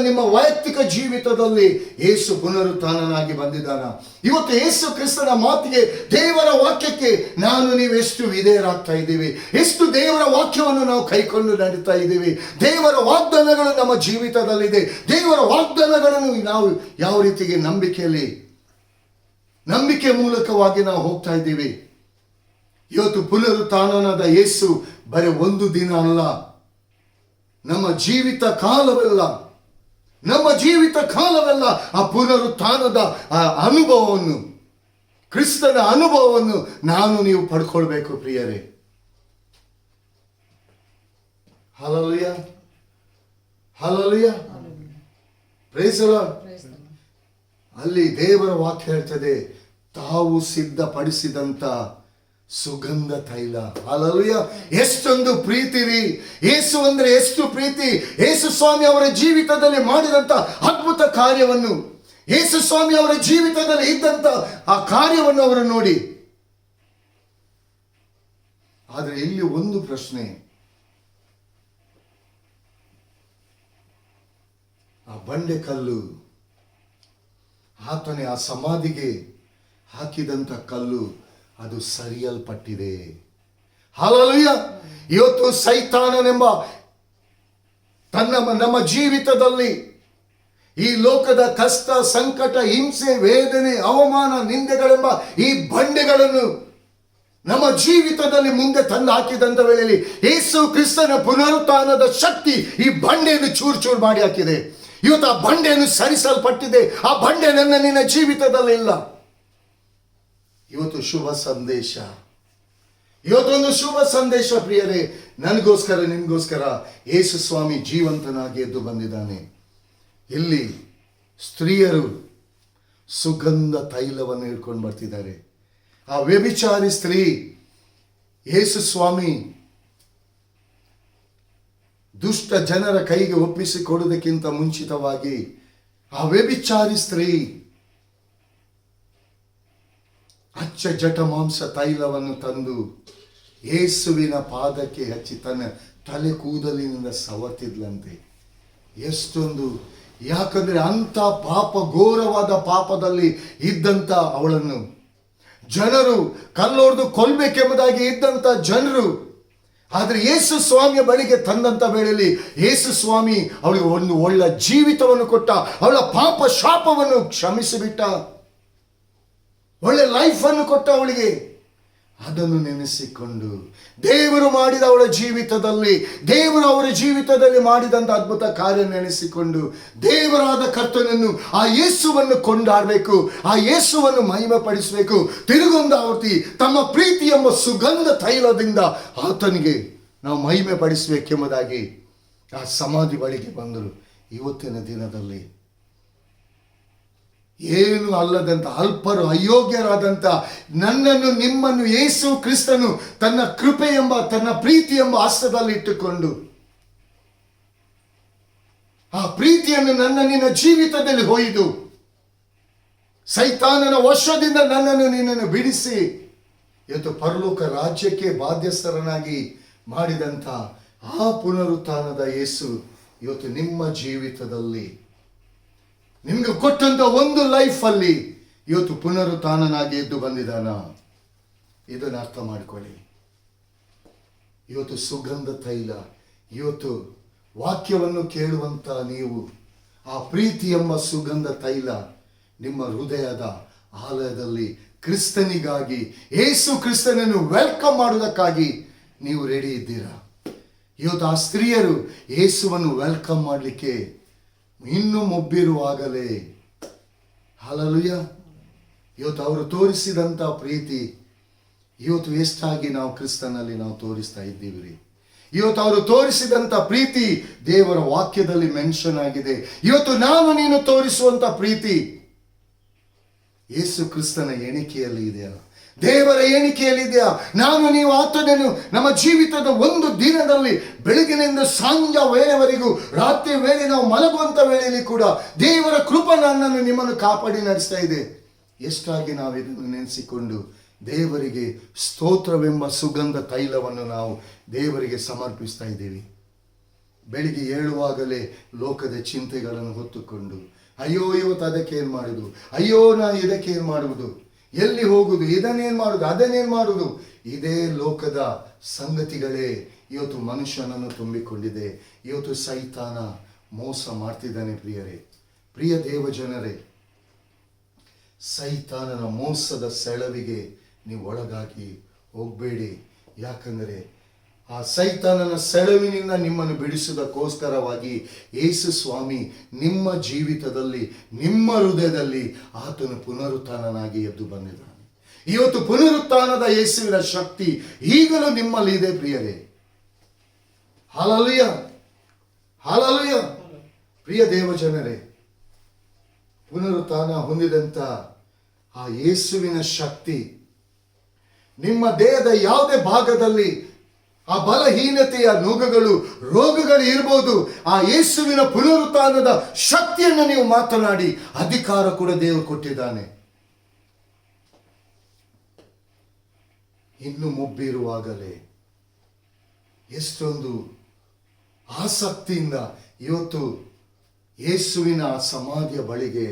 ನಿಮ್ಮ ವೈಯಕ್ತಿಕ ಜೀವಿತದಲ್ಲಿ ಯೇಸು ಪುನರುತ್ಥಾನನಾಗಿ ಬಂದಿದ್ದಾನ. ಇವತ್ತು ಯೇಸು ಕ್ರಿಸ್ತನ ಮಾತಿಗೆ, ದೇವರ ವಾಕ್ಯಕ್ಕೆ ನಾನು ನೀವು ಎಷ್ಟು ವಿಧೇಯರಾಗ್ತಾ ಇದ್ದೀವಿ, ಎಷ್ಟು ದೇವರ ವಾಕ್ಯವನ್ನು ನಾವು ಕೈಕೊಂಡು ನಡೀತಾ ಇದ್ದೀವಿ, ದೇವರ ವಾಗ್ದಾನಗಳು ನಮ್ಮ ಜೀವಿತದಲ್ಲಿದೆ, ದೇವರ ವಾಗ್ದಾನಗಳನ್ನು ನಾವು ಯಾವ ರೀತಿಗೆ ನಂಬಿಕೆ ಮೂಲಕವಾಗಿ ನಾವು ಹೋಗ್ತಾ ಇದ್ದೀವಿ. ಇವತ್ತು ಪುನರುತ್ಥಾನನಾದ ಯೇಸು ಬರೀ ಒಂದು ದಿನ ಅಲ್ಲ, ನಮ್ಮ ಜೀವಿತ ಕಾಲವೆಲ್ಲ ಆ ಪುನರುತ್ಥಾನದ ಆ ಅನುಭವವನ್ನು, ಕ್ರಿಸ್ತನ ಅನುಭವವನ್ನು ನಾನು ನೀವು ಪಡ್ಕೊಳ್ಬೇಕು ಪ್ರಿಯರೇ. Hallelujah, hallelujah, praise the Lord. ಅಲ್ಲಿ ದೇವರ ವಾಕ್ಯ ಹೇಳ್ತದೆ, ತಾವು ಸಿದ್ಧಪಡಿಸಿದಂತ ಸುಗಂಧ ತೈಲ. ಹಲ್ಲೆಲೂಯಾ. ಎಷ್ಟೊಂದು ಪ್ರೀತಿ ರೀ! ಯೇಸು ಅಂದ್ರೆ ಎಷ್ಟು ಪ್ರೀತಿ! ಯೇಸು ಸ್ವಾಮಿ ಅವರ ಜೀವಿತದಲ್ಲಿ ಮಾಡಿದಂತ ಅದ್ಭುತ ಕಾರ್ಯವನ್ನು, ಯೇಸು ಸ್ವಾಮಿ ಅವರ ಜೀವಿತದಲ್ಲಿ ಇದ್ದಂತ ಆ ಕಾರ್ಯವನ್ನು ಅವರು ನೋಡಿ. ಆದರೆ ಇಲ್ಲಿ ಒಂದು ಪ್ರಶ್ನೆ, ಆ ಬಂಡೆ ಕಲ್ಲು, ಆತನೇ ಆ ಸಮಾಧಿಗೆ ಹಾಕಿದಂತ ಕಲ್ಲು, ಅದು ಸರಿಯಲ್ಪಟ್ಟಿದೆ. ಹಲ್ಲೆಲೂಯಾ. ಇವತ್ತು ಸೈತಾನನೆಂಬ ನಮ್ಮ ಜೀವಿತದಲ್ಲಿ ಈ ಲೋಕದ ಕಷ್ಟ, ಸಂಕಟ, ಹಿಂಸೆ, ವೇದನೆ, ಅವಮಾನ, ನಿಂದೆಗಳೆಂಬ ಈ ಬಂಡೆಗಳನ್ನು ನಮ್ಮ ಜೀವಿತದಲ್ಲಿ ಮುಂದೆ ತಂದು ಹಾಕಿದಂತ ವೇಳೆಯಲ್ಲಿ ಯೇಸು ಕ್ರಿಸ್ತನ ಪುನರುತ್ಥಾನದ ಶಕ್ತಿ ಈ ಬಂಡೆಯನ್ನು ಚೂರು ಚೂರು ಮಾಡಿ ಹಾಕಿದೆ. ಇವತ್ತು ಆ ಬಂಡೆಯನ್ನು ಸರಿಸಲ್ಪಟ್ಟಿದೆ. ಆ ಬಂಡೆ ನಿನ್ನ ಜೀವಿತದಲ್ಲಿ ಇಲ್ಲ. ಇವತ್ತು ಶುಭ ಸಂದೇಶ, ಇವತ್ತೊಂದು ಶುಭ ಸಂದೇಶ ಪ್ರಿಯರೇ. ನನಗೋಸ್ಕರ, ನಿಮಗೋಸ್ಕರ ಯೇಸು ಸ್ವಾಮಿ ಜೀವಂತನಾಗಿ ಎದ್ದು ಬಂದಿದ್ದಾನೆ. ಇಲ್ಲಿ ಸ್ತ್ರೀಯರು ಸುಗಂಧ ತೈಲವನ್ನು ಹಿಡ್ಕೊಂಡು ಬರ್ತಿದ್ದಾರೆ. ಆ ವ್ಯಭಿಚಾರಿ ಸ್ತ್ರೀ ಯೇಸು ಸ್ವಾಮಿ ದುಷ್ಟ ಜನರ ಕೈಗೆ ಒಪ್ಪಿಸಿಕೊಡುವುದಕ್ಕಿಂತ ಮುಂಚಿತವಾಗಿ ಆ ವ್ಯಭಿಚಾರಿ ಸ್ತ್ರೀ ಅಚ್ಚ ಜಟ ಮಾಂಸ ತೈಲವನ್ನು ತಂದು ಯೇಸುವಿನ ಪಾದಕ್ಕೆ ಹಚ್ಚಿ ತನ್ನ ತಲೆ ಕೂದಲಿನಿಂದ ಸವತಿದ್ಲಂತೆ. ಎಷ್ಟೊಂದು! ಯಾಕಂದ್ರೆ ಅಂಥ ಘೋರವಾದ ಪಾಪದಲ್ಲಿ ಇದ್ದಂಥ ಅವಳನ್ನು ಜನರು ಕಲ್ಲೊಡೆದು ಕೊಲ್ಬೇಕೆಂಬುದಾಗಿ ಇದ್ದಂಥ ಜನರು, ಆದರೆ ಯೇಸು ಸ್ವಾಮಿಯ ಬಳಿಗೆ ತಂದಂತ ವೇಳೆಯಲ್ಲಿ ಯೇಸು ಸ್ವಾಮಿ ಅವಳಿಗೆ ಒಂದು ಒಳ್ಳೆ ಜೀವಿತವನ್ನು ಕೊಟ್ಟ, ಅವಳ ಪಾಪ ಶಾಪವನ್ನು ಕ್ಷಮಿಸಿಬಿಟ್ಟ, ಒಳ್ಳೆ ಲೈಫ್ ಅನ್ನು ಕೊಟ್ಟ ಅವಳಿಗೆ. ಅದನ್ನು ನೆನೆಸಿಕೊಂಡು ದೇವರು ಮಾಡಿದ ಅವಳ ಜೀವಿತದಲ್ಲಿ, ದೇವರು ಅವರ ಜೀವಿತದಲ್ಲಿ ಮಾಡಿದಂಥ ಅದ್ಭುತ ಕಾರ್ಯ ನೆನೆಸಿಕೊಂಡು ದೇವರಾದ ಕರ್ತನನ್ನು, ಆ ಯೇಸುವನ್ನು ಕೊಂಡಾಡಬೇಕು, ಆ ಯೇಸುವನ್ನು ಮಹಿಮೆ ಪಡಿಸಬೇಕು. ತಿರುಗೊಂದಾವರ್ತಿ ತಮ್ಮ ಪ್ರೀತಿ ಎಂಬ ಸುಗಂಧ ತೈಲದಿಂದ ಆತನಿಗೆ ನಾವು ಮಹಿಮೆ ಪಡಿಸಬೇಕೆಂಬುದಾಗಿ ಆ ಸಮಾಧಿ ಬಳಿಗೆ ಬಂದರು. ಇವತ್ತಿನ ದಿನದಲ್ಲಿ ಏನು ಅಲ್ಲದಂತ ಅಲ್ಪರು, ಅಯೋಗ್ಯರಾದಂಥ ನನ್ನನ್ನು, ನಿಮ್ಮನ್ನು ಯೇಸು ಕ್ರಿಸ್ತನು ತನ್ನ ಕೃಪೆ ಎಂಬ, ತನ್ನ ಪ್ರೀತಿ ಎಂಬ ಹಸ್ತದಲ್ಲಿ ಇಟ್ಟುಕೊಂಡು ಆ ಪ್ರೀತಿಯನ್ನು ನಿನ್ನ ಜೀವಿತದಲ್ಲಿ ಹೊಯ್ದು ಸೈತಾನನ ವಶದಿಂದ ನಿನ್ನನ್ನು ಬಿಡಿಸಿ ಇವತ್ತು ಪರಲೋಕ ರಾಜ್ಯಕ್ಕೆ ಬಾಧ್ಯಸ್ಥರನಾಗಿ ಮಾಡಿದಂಥ ಆ ಪುನರುತ್ಥಾನದ ಯೇಸು ಇವತ್ತು ನಿಮ್ಮ ಜೀವಿತದಲ್ಲಿ, ನಿಮ್ಗೆ ಕೊಟ್ಟಂತ ಒಂದು ಲೈಫಲ್ಲಿ ಇವತ್ತು ಪುನರುತ್ಥಾನನಾಗಿ ಎದ್ದು ಬಂದಿದ್ದಾನ. ಇದನ್ನು ಅರ್ಥ ಮಾಡ್ಕೊಳ್ಳಿ. ಇವತ್ತು ಸುಗಂಧ ತೈಲ, ಇವತ್ತು ವಾಕ್ಯವನ್ನು ಕೇಳುವಂತ ನೀವು ಆ ಪ್ರೀತಿ ಎಂಬ ಸುಗಂಧ ತೈಲ ನಿಮ್ಮ ಹೃದಯದ ಆಲಯದಲ್ಲಿ ಕ್ರಿಸ್ತನಿಗಾಗಿ, ಯೇಸು ಕ್ರಿಸ್ತನನ್ನು ವೆಲ್ಕಮ್ ಮಾಡುವುದಕ್ಕಾಗಿ ನೀವು ರೆಡಿ ಇದ್ದೀರಾ? ಇವತ್ತು ಆ ಸ್ತ್ರೀಯರು ಯೇಸುವನ್ನು ವೆಲ್ಕಮ್ ಮಾಡಲಿಕ್ಕೆ ಇನ್ನೂ ಮೊಬ್ಬಿರುವಾಗಲೇ, ಹಲ್ಲೆಲೂಯಾ, ಇವತ್ತು ಅವರು ತೋರಿಸಿದಂಥ ಪ್ರೀತಿ ಇವತ್ತು ಎಷ್ಟಾಗಿ ನಾವು ಕ್ರಿಸ್ತನಲ್ಲಿ ನಾವು ತೋರಿಸ್ತಾ ಇದ್ದೀವಿ ರೀ. ಇವತ್ತು ಅವರು ತೋರಿಸಿದಂಥ ಪ್ರೀತಿ ದೇವರ ವಾಕ್ಯದಲ್ಲಿ ಮೆನ್ಷನ್ ಆಗಿದೆ. ಇವತ್ತು ನಾನು ನೀನು ತೋರಿಸುವಂಥ ಪ್ರೀತಿ ಯೇಸು ಕ್ರಿಸ್ತನ ಎಣಿಕೆಯಲ್ಲಿ ಇದೆಯಾ? ದೇವರ ಎಣಿಕೆಯಲ್ಲಿದೆಯಾ? ನಾನು ನೀವು ಆತನನ್ನು ನಮ್ಮ ಜೀವಿತದ ಒಂದು ದಿನದಲ್ಲಿ ಬೆಳಗಿನಿಂದ ಸಂಜೆ ವೇಳೆವರೆಗೂ, ರಾತ್ರಿ ವೇಳೆ ನಾವು ಮಲಗುವಂಥ ವೇಳೆಯಲ್ಲಿ ಕೂಡ ದೇವರ ಕೃಪೆ ನನ್ನನ್ನು ನಿಮ್ಮನ್ನು ಕಾಪಾಡಿ ನಡೆಸ್ತಾ ಇದೆ. ಎಷ್ಟಾಗಿ ನಾವು ಇದನ್ನು ನೆನೆಸಿಕೊಂಡು ದೇವರಿಗೆ ಸ್ತೋತ್ರವೆಂಬ ಸುಗಂಧ ತೈಲವನ್ನು ನಾವು ದೇವರಿಗೆ ಸಮರ್ಪಿಸ್ತಾ ಇದ್ದೀವಿ. ಬೆಳಿಗ್ಗೆ ಏಳುವಾಗಲೇ ಲೋಕದ ಚಿಂತೆಗಳನ್ನು ಹೊತ್ತುಕೊಂಡು, ಅಯ್ಯೋ ಇವತ್ತು ಅದಕ್ಕೇನು ಮಾಡುವುದು, ಅಯ್ಯೋ ನಾನು ಇದಕ್ಕೇನು ಮಾಡುವುದು, ಎಲ್ಲಿ ಹೋಗುವುದು, ಇದನ್ನೇನು ಮಾಡುವುದು, ಅದನ್ನೇನು ಮಾಡುವುದು, ಇದೇ ಲೋಕದ ಸಂಗತಿಗಳೇ ಇವತ್ತು ಮನುಷ್ಯನನ್ನು ತುಂಬಿಕೊಂಡಿದೆ. ಇವತ್ತು ಸೈತಾನ ಮೋಸ ಮಾಡ್ತಿದ್ದಾನೆ ಪ್ರಿಯರೇ, ಪ್ರಿಯ ದೇವ ಜನರೇ. ಸೈತಾನನ ಮೋಸದ ಸೆಳವಿಗೆ ನೀವು ಒಳಗಾಗಿ ಹೋಗಬೇಡಿ. ಯಾಕಂದರೆ ಆ ಸೈತಾನನ ಸೆಳವಿನಿಂದ ನಿಮ್ಮನ್ನು ಬಿಡಿಸುವುದಕ್ಕೋಸ್ಕರವಾಗಿ ಯೇಸು ಸ್ವಾಮಿ ನಿಮ್ಮ ಜೀವಿತದಲ್ಲಿ, ನಿಮ್ಮ ಹೃದಯದಲ್ಲಿ ಆತನು ಪುನರುತ್ಥಾನನಾಗಿ ಎದ್ದು ಬಂದಿದ್ದಾನೆ. ಇವತ್ತು ಪುನರುತ್ಥಾನದ ಯೇಸುವಿನ ಶಕ್ತಿ ಈಗಲೂ ನಿಮ್ಮಲ್ಲಿ ಇದೆ ಪ್ರಿಯರೇ. Hallelujah, hallelujah. ಪ್ರಿಯ ದೇವಜನರೇ, ಪುನರುತ್ಥಾನ ಹೊಂದಿದಂಥ ಆ ಯೇಸುವಿನ ಶಕ್ತಿ ನಿಮ್ಮ ದೇಹದ ಯಾವುದೇ ಭಾಗದಲ್ಲಿ ಆ ಬಲಹೀನತೆಯ ರೋಗಗಳು ಇರಬಹುದು, ಆ ಯೇಸುವಿನ ಪುನರುತ್ಥಾನದ ಶಕ್ತಿಯನ್ನು ನೀವು ಮಾತನಾಡಿ ಅಧಿಕಾರ ಕೂಡ ದೇವರು ಕೊಟ್ಟಿದ್ದಾನೆ. ಇನ್ನು ಮುಬ್ಬಿರುವಾಗಲೇ ಎಷ್ಟೊಂದು ಆಸಕ್ತಿಯಿಂದ ಇವತ್ತು ಯೇಸುವಿನ ಸಮಾಧಿಯ ಬಳಿಗೆ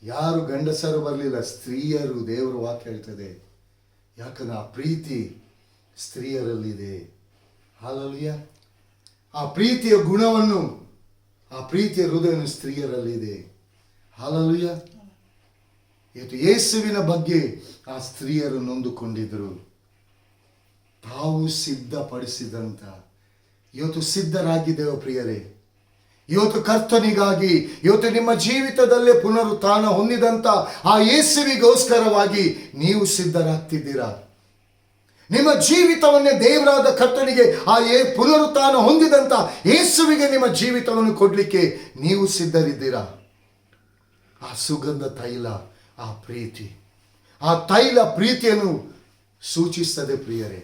ಯಾರು ಗಂಡಸರು ಬರಲಿಲ್ಲ, ಸ್ತ್ರೀಯರು. ದೇವರ ವಾಕ್ಯ ಹೇಳ್ತದೆ, ಯಾಕಂದ್ರೆ ಆ ಪ್ರೀತಿ ಸ್ತ್ರೀಯರಲ್ಲಿದೆ. ಹಲ್ಲೆಲೂಯಾ. ಆ ಪ್ರೀತಿಯ ಗುಣವನ್ನು, ಆ ಪ್ರೀತಿಯ ಹೃದಯವನ್ನು ಸ್ತ್ರೀಯರಲ್ಲಿದೆ. ಹಲ್ಲೆಲೂಯಾ. ಇವತ್ತು ಯೇಸುವಿನ ಬಗ್ಗೆ ಆ ಸ್ತ್ರೀಯರು ನೊಂದುಕೊಂಡಿದ್ದರು. ತಾವು ಸಿದ್ಧಪಡಿಸಿದಂತ ಇವತ್ತು ಸಿದ್ಧರಾಗಿದ್ದೇವೆ ಪ್ರಿಯರೇ. ಇವತ್ತು ಕರ್ತನಿಗಾಗಿ, ಇವತ್ತು ನಿಮ್ಮ ಜೀವಿತದಲ್ಲೇ ಪುನರುತ್ಥಾನ ಹೊಂದಿದಂತ ಆ ಯೇಸುವಿಗೋಸ್ಕರವಾಗಿ ನೀವು ಸಿದ್ಧರಾಗ್ತಿದ್ದೀರಾ. ನಿಮ್ಮ ಜೀವಿತವನ್ನೇ ದೇವರಾದ ಕರ್ತನಿಗೆ, ಆ ಪುನರುತ್ಥಾನ ಹೊಂದಿದಂತ ಯೇಸುವಿಗೆ ನಿಮ್ಮ ಜೀವಿತವನ್ನು ಕೊಡಲಿಕ್ಕೆ ನೀವು ಸಿದ್ಧರಿದ್ದೀರಾ. ಆ ಸುಗಂಧ ತೈಲ, ಆ ಪ್ರೀತಿ, ಆ ತೈಲ ಪ್ರೀತಿಯನ್ನು ಸೂಚಿಸ್ತದೆ ಪ್ರಿಯರೇ.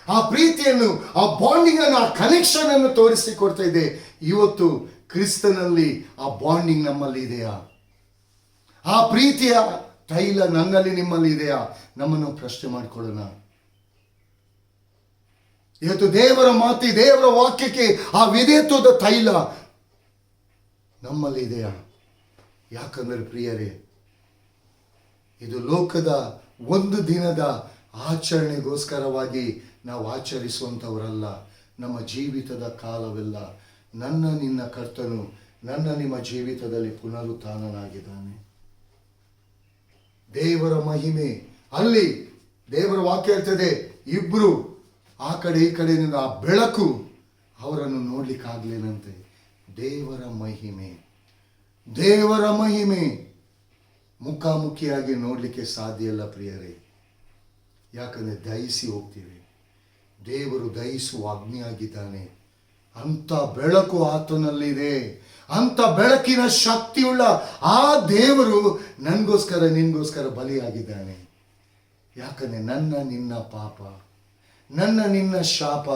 ಆ ಪ್ರೀತಿಯನ್ನು, ಆ ಬಾಂಡಿಂಗ್ ಅನ್ನು, ಆ ಕನೆಕ್ಷನ್ ಅನ್ನು ತೋರಿಸಿಕೊಡ್ತಾ ಇದೆ. ಇವತ್ತು ಕ್ರಿಸ್ತನಲ್ಲಿ ಆ ಬಾಂಡಿಂಗ್ ನಮ್ಮಲ್ಲಿ ಇದೆಯಾ? ಆ ಪ್ರೀತಿಯ ತೈಲ ನನ್ನಲ್ಲಿ, ನಿಮ್ಮಲ್ಲಿ ಇದೆಯಾ? ನಮ್ಮನ್ನು ಪ್ರಶ್ನೆ ಮಾಡಿಕೊಳ್ಳೋಣ. ಇವತ್ತು ದೇವರ ಮಾತಿ, ದೇವರ ವಾಕ್ಯಕ್ಕೆ ಆ ವಿಧೇಯತ್ವದ ತೈಲ ನಮ್ಮಲ್ಲಿ ಇದೆಯಾ? ಯಾಕಂದರೆ ಪ್ರಿಯರೇ, ಇದು ಲೋಕದ ಒಂದು ದಿನದ ಆಚರಣೆಗೋಸ್ಕರವಾಗಿ ನಾವು ಆಚರಿಸುವಂಥವರಲ್ಲ. ನಮ್ಮ ಜೀವಿತದ ಕಾಲವೆಲ್ಲ ನನ್ನ ನಿನ್ನ ಕರ್ತನು ನನ್ನ ನಿಮ್ಮ ಜೀವಿತದಲ್ಲಿ ಪುನರುತ್ಥಾನನಾಗಿದ್ದಾನೆ. ದೇವರ ಮಹಿಮೆ ಅಲ್ಲಿ, ದೇವರ ವಾಕ್ಯ ಹೇಳ್ತದೆ, ಇಬ್ರು ಆ ಕಡೆ ಈ ಕಡೆಯಿಂದ ಆ ಬೆಳಕು ಅವರನ್ನು ನೋಡ್ಲಿಕ್ಕಾಗ್ಲಿಲ್ಲಂತೆ. ದೇವರ ಮಹಿಮೆ, ದೇವರ ಮಹಿಮೆ ಮುಖಾಮುಖಿಯಾಗಿ ನೋಡಲಿಕ್ಕೆ ಸಾಧ್ಯ ಇಲ್ಲ ಪ್ರಿಯರೇ. ಯಾಕಂದರೆ ದಹಿಸಿ ಹೋಗ್ತೀವಿ. ದೇವರು ದಹಿಸುವ ಅಗ್ನಿಯಾಗಿದ್ದಾನೆ. ಅಂಥ ಬೆಳಕು ಆತನಲ್ಲಿದೆ. ಅಂಥ ಬೆಳಕಿನ ಶಕ್ತಿಯುಳ್ಳ ಆ ದೇವರು ನನಗೋಸ್ಕರ, ನಿನ್ಗೋಸ್ಕರ ಬಲಿಯಾಗಿದ್ದಾನೆ. ಯಾಕಂದರೆ ನನ್ನ ನಿನ್ನ ಪಾಪ, ನನ್ನ ನಿನ್ನ ಶಾಪ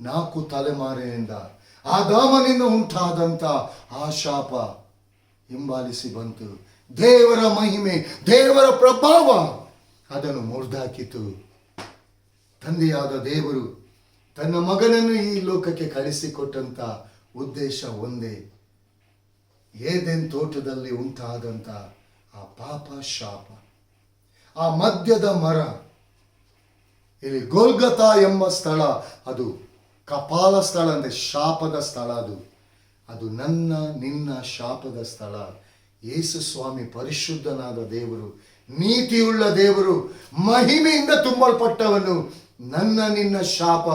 4 ತಲೆಮಾರಿನಿಂದ ಆದಾಮನಿಂದ ಉಂಟಾದಂಥ ಆ ಶಾಪ ಹಿಂಬಾಲಿಸಿ ಬಂತು. ದೇವರ ಮಹಿಮೆ, ದೇವರ ಪ್ರಭಾವ ಅದನ್ನು ಮುರಿದಾಕಿತು. ತಂದೆಯಾದ ದೇವರು ತನ್ನ ಮಗನನ್ನು ಈ ಲೋಕಕ್ಕೆ ಕಳಿಸಿಕೊಟ್ಟಂತ ಉದ್ದೇಶ ಒಂದೇ. ಏದೆನ್ ತೋಟದಲ್ಲಿ ಉಂಟಾದಂಥ ಆ ಪಾಪ ಶಾಪ, ಆ ಮದ್ಯದ ಮರ, ಇಲ್ಲಿ ಗೋಲ್ಗತಾ ಎಂಬ ಸ್ಥಳ, ಅದು ಕಪಾಲ ಸ್ಥಳ, ಅಂದರೆ ಶಾಪದ ಸ್ಥಳ. ಅದು ನನ್ನ ನಿನ್ನ ಶಾಪದ ಸ್ಥಳ. ಯೇಸು ಸ್ವಾಮಿ ಪರಿಶುದ್ಧನಾದ ದೇವರು, ನೀತಿಯುಳ್ಳ ದೇವರು, ಮಹಿಮೆಯಿಂದ ತುಂಬಲ್ಪಟ್ಟವನು. ನನ್ನ ನಿನ್ನ ಶಾಪ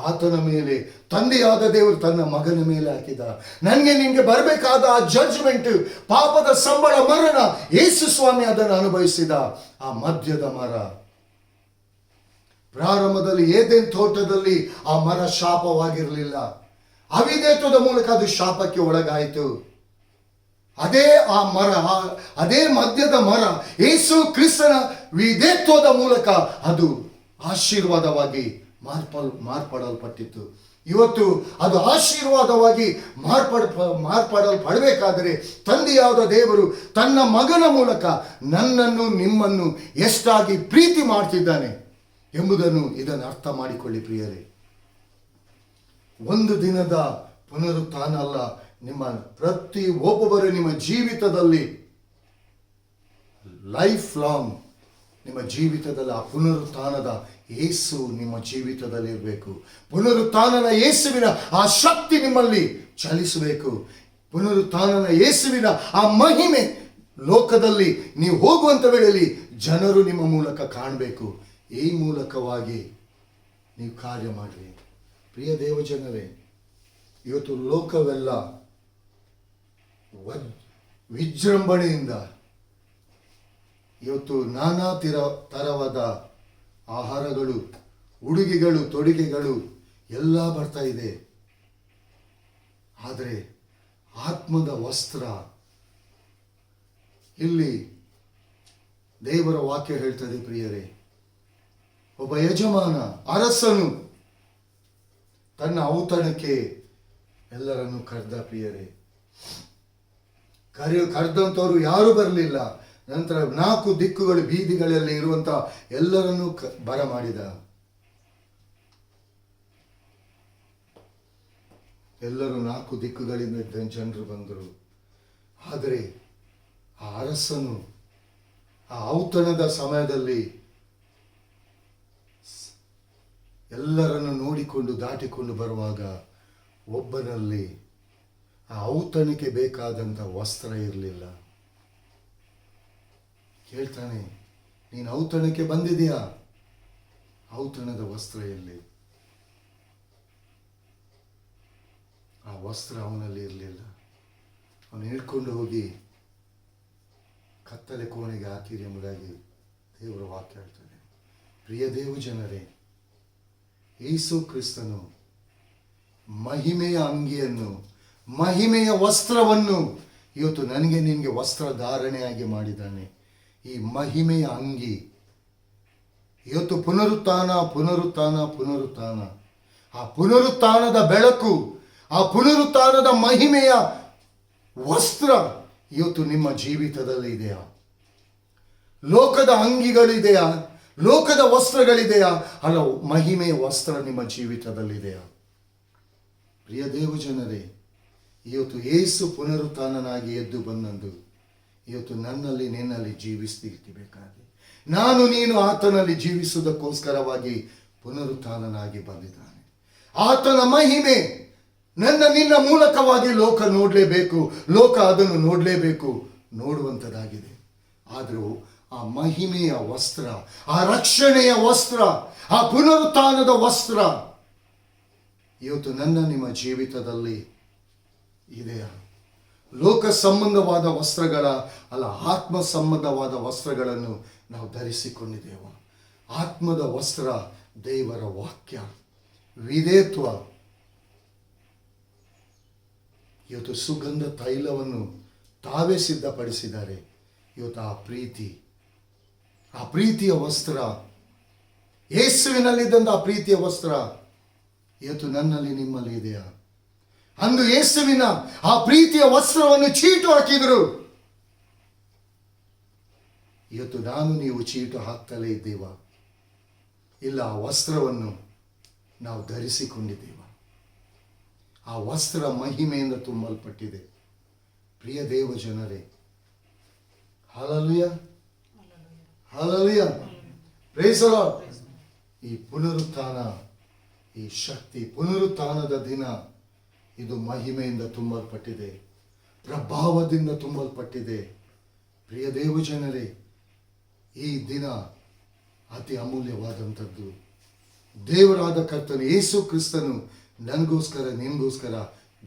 ಆತನ ಮೇಲೆ ತಂದೆಯಾದ ದೇವರು ತನ್ನ ಮಗನ ಮೇಲೆ ಹಾಕಿದ. ನನಗೆ ನಿನಗೆ ಬರಬೇಕಾದ ಆ ಜಡ್ಜ್ಮೆಂಟ್, ಪಾಪದ ಸಂಬಳ ಮರಣ, ಯೇಸು ಸ್ವಾಮಿ ಅದನ್ನು ಅನುಭವಿಸಿದ. ಆ ಮದ್ಯದ ಮರ, ಪ್ರಾರಂಭದಲ್ಲಿ ಏದೆನ್ ತೋಟದಲ್ಲಿ ಆ ಮರ ಶಾಪವಾಗಿರಲಿಲ್ಲ. ಅವಿಧೇಯತ್ವದ ಮೂಲಕ ಅದು ಶಾಪಕ್ಕೆ ಒಳಗಾಯಿತು. ಅದೇ ಆ ಮರ, ಅದೇ ಮದ್ಯದ ಮರ ಯೇಸು ಕ್ರಿಸ್ತನ ವಿಧೇಯತ್ವದ ಮೂಲಕ ಅದು ಆಶೀರ್ವಾದವಾಗಿ ಮಾರ್ಪಡಲ್ಪಟ್ಟಿತು. ಇವತ್ತು ಅದು ಆಶೀರ್ವಾದವಾಗಿ ಮಾರ್ಪಡಲ್ಪಡಬೇಕಾದರೆ ತಂದೆಯಾದ ದೇವರು ತನ್ನ ಮಗನ ಮೂಲಕ ನನ್ನನ್ನು ನಿಮ್ಮನ್ನು ಎಷ್ಟಾಗಿ ಪ್ರೀತಿ ಮಾಡ್ತಿದ್ದಾನೆ ಎಂಬುದನ್ನು ಇದನ್ನು ಅರ್ಥ ಮಾಡಿಕೊಳ್ಳಿ ಪ್ರಿಯರೇ. ಒಂದು ದಿನದ ಪುನರುತ್ಥಾನ ಅಲ್ಲ, ನಿಮ್ಮ ಪ್ರತಿ ಒಬ್ಬೊಬ್ಬರು ನಿಮ್ಮ ಜೀವಿತದಲ್ಲಿ ಲೈಫ್ ಲಾಂಗ್, ನಿಮ್ಮ ಜೀವಿತದಲ್ಲಿ ಆ ಪುನರುತ್ಥಾನದ ಯೇಸು ನಿಮ್ಮ ಜೀವಿತದಲ್ಲಿ ಇರಬೇಕು. ಪುನರುತ್ಥಾನದ ಯೇಸುವಿನ ಆ ಶಕ್ತಿ ನಿಮ್ಮಲ್ಲಿ ಚಲಿಸಬೇಕು. ಪುನರುತ್ಥಾನದ ಯೇಸುವಿನ ಆ ಮಹಿಮೆ ಲೋಕದಲ್ಲಿ ನೀವು ಹೋಗುವಂಥ ವೇಳೆಯಲ್ಲಿ ಜನರು ನಿಮ್ಮ ಮೂಲಕ ಕಾಣಬೇಕು. ಈ ಮೂಲಕವಾಗಿ ನೀವು ಕಾರ್ಯ ಮಾಡಿರಿ. ಪ್ರಿಯ ದೇವಜನರೇ, ಇವತ್ತು ಲೋಕವೆಲ್ಲ ವಿಜೃಂಭಣೆಯಿಂದ ಇವತ್ತು ನಾನಾ ತರವಾದ ಆಹಾರಗಳು, ಉಡುಗೆಗಳು, ತೊಡುಗೆಗಳು ಎಲ್ಲ ಬರ್ತಾ ಇದೆ. ಆದರೆ ಆತ್ಮದ ವಸ್ತ್ರ, ಇಲ್ಲಿ ದೇವರ ವಾಕ್ಯ ಹೇಳ್ತದೆ ಪ್ರಿಯರೇ, ಒಬ್ಬ ಯಜಮಾನ, ಅರಸನು ತನ್ನ ಔತಣಕ್ಕೆ ಎಲ್ಲರನ್ನು ಕರೆದ ಪ್ರಿಯರೇ. ಕರೆದಂಥವ್ರು ಯಾರು ಬರಲಿಲ್ಲ. ನಂತರ 4 ದಿಕ್ಕುಗಳು, ಬೀದಿಗಳಲ್ಲಿ ಇರುವಂತ ಎಲ್ಲರನ್ನೂ ಬರಮಾಡಿದ. ಎಲ್ಲರೂ 4 ದಿಕ್ಕುಗಳಿಂದ ಜನರು ಬಂದರು. ಆದರೆ ಆ ಅರಸನು ಆ ಔತಣದ ಸಮಯದಲ್ಲಿ ಎಲ್ಲರನ್ನು ನೋಡಿಕೊಂಡು ದಾಟಿಕೊಂಡು ಬರುವಾಗ ಒಬ್ಬನಲ್ಲಿ ಆ ಔತಣಕ್ಕೆ ಬೇಕಾದಂಥ ವಸ್ತ್ರ ಇರಲಿಲ್ಲ. ಕೇಳ್ತಾನೆ, ನೀನು ಔತಣಕ್ಕೆ ಬಂದಿದೆಯಾ? ಔತಣದ ವಸ್ತ್ರ ಎಲ್ಲಿ? ಆ ವಸ್ತ್ರ ಅವನಲ್ಲಿ ಇರಲಿಲ್ಲ. ಅವನು ಹಿಡ್ಕೊಂಡು ಹೋಗಿ ಕತ್ತಲೆ ಕೋಣೆಗೆ ಹಾಕಿರಿ ಎಂಬುದಾಗಿ ದೇವರ ವಾಕ್ಯ ಹೇಳ್ತದೆ. ಪ್ರಿಯ ದೇವ ಜನರೇ, ಯೇಸು ಕ್ರಿಸ್ತನು ಮಹಿಮೆಯ ಅಂಗಿಯನ್ನು, ಮಹಿಮೆಯ ವಸ್ತ್ರವನ್ನು ಇವತ್ತು ನನಗೆ ನಿನಗೆ ವಸ್ತ್ರಧಾರಣೆಯಾಗಿ ಮಾಡಿದ್ದಾನೆ. ಈ ಮಹಿಮೆಯ ಅಂಗಿ ಇವತ್ತು ಪುನರುತ್ಥಾನ, ಪುನರುತ್ಥಾನ, ಪುನರುತ್ಥಾನ. ಆ ಪುನರುತ್ಥಾನದ ಬೆಳಕು, ಆ ಪುನರುತ್ಥಾನದ ಮಹಿಮೆಯ ವಸ್ತ್ರ ಇವತ್ತು ನಿಮ್ಮ ಜೀವಿತದಲ್ಲಿ ಇದೆಯಾ? ಲೋಕದ ಅಂಗಿಗಳಿದೆಯಾ? ಲೋಕದ ವಸ್ತ್ರಗಳಿದೆಯಾ? ಅಲ್ಲ, ಮಹಿಮೆಯ ವಸ್ತ್ರ ನಿಮ್ಮ ಜೀವಿತದಲ್ಲಿದೆಯಾ? ಪ್ರಿಯ ದೇವಜನರೇ, ಇವತ್ತು ಯೇಸು ಪುನರುತ್ಥಾನನಾಗಿ ಎದ್ದು ಬಂದಂದು ಇವತ್ತು ನನ್ನಲ್ಲಿ ನಿನ್ನಲ್ಲಿ ಜೀವಿಸ್ತಿರ್ಬೇಕಾಗಿ, ನಾನು ನೀನು ಆತನಲ್ಲಿ ಜೀವಿಸುವುದಕ್ಕೋಸ್ಕರವಾಗಿ ಪುನರುತ್ಥಾನನಾಗಿ ಬಂದಿದ್ದಾನೆ. ಆತನ ಮಹಿಮೆ ನನ್ನ ನಿನ್ನ ಮೂಲಕವಾಗಿ ಲೋಕ ನೋಡಲೇಬೇಕು, ಲೋಕ ಅದನ್ನು ನೋಡಲೇಬೇಕು, ನೋಡುವಂಥದ್ದಾಗಿದೆ. ಆದರೂ ಆ ಮಹಿಮೆಯ ವಸ್ತ್ರ, ಆ ರಕ್ಷಣೆಯ ವಸ್ತ್ರ, ಆ ಪುನರುತ್ಥಾನದ ವಸ್ತ್ರ ಇವತ್ತು ನನ್ನ ನಿಮ್ಮ ಜೀವಿತದಲ್ಲಿ ಇದೆಯಾ? ಲೋಕ ಸಂಬಂಧವಾದ ವಸ್ತ್ರಗಳ ಅಲ್ಲ, ಆತ್ಮ ಸಂಬಂಧವಾದ ವಸ್ತ್ರಗಳನ್ನು ನಾವು ಧರಿಸಿಕೊಂಡಿದ್ದೇವ. ಆತ್ಮದ ವಸ್ತ್ರ ದೇವರ ವಾಕ್ಯ, ವಿಧೇಯತ್ವ. ಇವತ್ತು ಸುಗಂಧ ತೈಲವನ್ನು ತಾವೇ ಸಿದ್ಧಪಡಿಸಿದ್ದಾರೆ. ಇವತ್ತು ಆ ಪ್ರೀತಿ, ಆ ಪ್ರೀತಿಯ ವಸ್ತ್ರ, ಯೇಸುವಿನಲ್ಲಿದ್ದಂಥ ಆ ಪ್ರೀತಿಯ ವಸ್ತ್ರ ಇವತ್ತು ನನ್ನಲ್ಲಿ ನಿಮ್ಮಲ್ಲಿ ಇದೆಯಾ? ಅಂದು ಯೇಸುವಿನ ಆ ಪ್ರೀತಿಯ ವಸ್ತ್ರವನ್ನು ಚೀಟು ಹಾಕಿದರು. ಇವತ್ತು ನಾನು ನೀವು ಚೀಟು ಹಾಕ್ತಲೇ ಇದ್ದೇವಾ? ಇಲ್ಲ, ಆ ವಸ್ತ್ರವನ್ನು ನಾವು ಧರಿಸಿಕೊಂಡಿದ್ದೇವ. ಆ ವಸ್ತ್ರ ಮಹಿಮೆಯಿಂದ ತುಂಬಲ್ಪಟ್ಟಿದೆ. ಪ್ರಿಯ ದೇವ ಜನರೇ, hallelujah, hallelujah, praise the Lord. ಈ ಪುನರುತ್ಥಾನ, ಈ ಶಕ್ತಿ, ಪುನರುತ್ಥಾನದ ದಿನ ಇದು ಮಹಿಮೆಯಿಂದ ತುಂಬಲ್ಪಟ್ಟಿದೆ, ಪ್ರಭಾವದಿಂದ ತುಂಬಲ್ಪಟ್ಟಿದೆ. ಪ್ರಿಯ ದೇವ ಜನರೇ, ಈ ದಿನ ಅತಿ ಅಮೂಲ್ಯವಾದಂಥದ್ದು. ದೇವರಾದ ಕರ್ತನು ಯೇಸು ಕ್ರಿಸ್ತನು ನನಗೋಸ್ಕರ ನಿಮಗೋಸ್ಕರ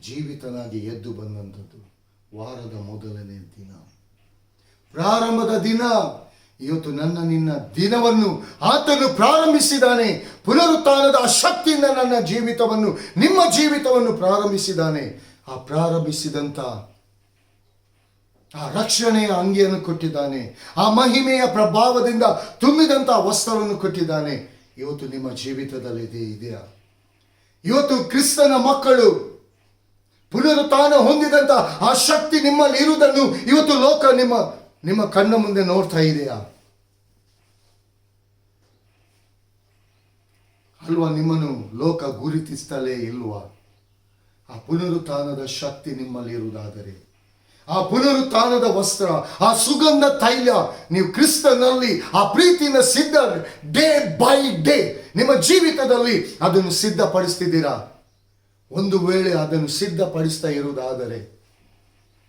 ಜೀವಿತನಾಗಿ ಎದ್ದು ಬಂದಂಥದ್ದು. ವಾರದ ಮೊದಲನೇ ದಿನ, ಪ್ರಾರಂಭದ ದಿನ. ಇವತ್ತು ನನ್ನ ನಿನ್ನ ದಿನವನ್ನು ಆತನು ಪ್ರಾರಂಭಿಸಿದ್ದಾನೆ. ಪುನರುತ್ಥಾನದ ಆ ಶಕ್ತಿಯಿಂದ ನನ್ನ ಜೀವಿತವನ್ನು, ನಿಮ್ಮ ಜೀವಿತವನ್ನು ಪ್ರಾರಂಭಿಸಿದ್ದಾನೆ. ಆ ಪ್ರಾರಂಭಿಸಿದಂಥ ಆ ರಕ್ಷಣೆಯ ಅಂಗಿಯನ್ನು ಕೊಟ್ಟಿದ್ದಾನೆ. ಆ ಮಹಿಮೆಯ ಪ್ರಭಾವದಿಂದ ತುಂಬಿದಂಥ ವಸ್ತ್ರವನ್ನು ಕೊಟ್ಟಿದ್ದಾನೆ. ಇವತ್ತು ನಿಮ್ಮ ಜೀವಿತದಲ್ಲಿ ಇದೆಯಾ? ಇವತ್ತು ಕ್ರಿಸ್ತನ ಮಕ್ಕಳು ಪುನರುತ್ಥಾನ ಹೊಂದಿದಂಥ ಆ ಶಕ್ತಿ ನಿಮ್ಮಲ್ಲಿ ಇರುವುದನ್ನು ಇವತ್ತು ಲೋಕ ನಿಮ್ಮ ಕಣ್ಣ ಮುಂದೆ ನೋಡ್ತಾ ಇದೆಯಾ? ಅಲ್ವಾ? ನಿಮ್ಮನ್ನು ಲೋಕ ಗುರುತಿಸ್ತಲೇ ಇಲ್ವಾ? ಆ ಪುನರುತ್ಥಾನದ ಶಕ್ತಿ ನಿಮ್ಮಲ್ಲಿ ಇರುವುದಾದರೆ, ಆ ಪುನರುತ್ಥಾನದ ವಸ್ತ್ರ, ಆ ಸುಗಂಧ ತೈಲ ನೀವು ಕ್ರಿಸ್ತನಲ್ಲಿ ಆ ಪ್ರೀತಿನ ಸಿದ್ಧ ಡೇ ಬೈ ಡೇ ನಿಮ್ಮ ಜೀವಿತದಲ್ಲಿ ಅದನ್ನು ಸಿದ್ಧಪಡಿಸ್ತಿದ್ದೀರಾ? ಒಂದು ವೇಳೆ ಅದನ್ನು ಸಿದ್ಧಪಡಿಸ್ತಾ ಇರುವುದಾದರೆ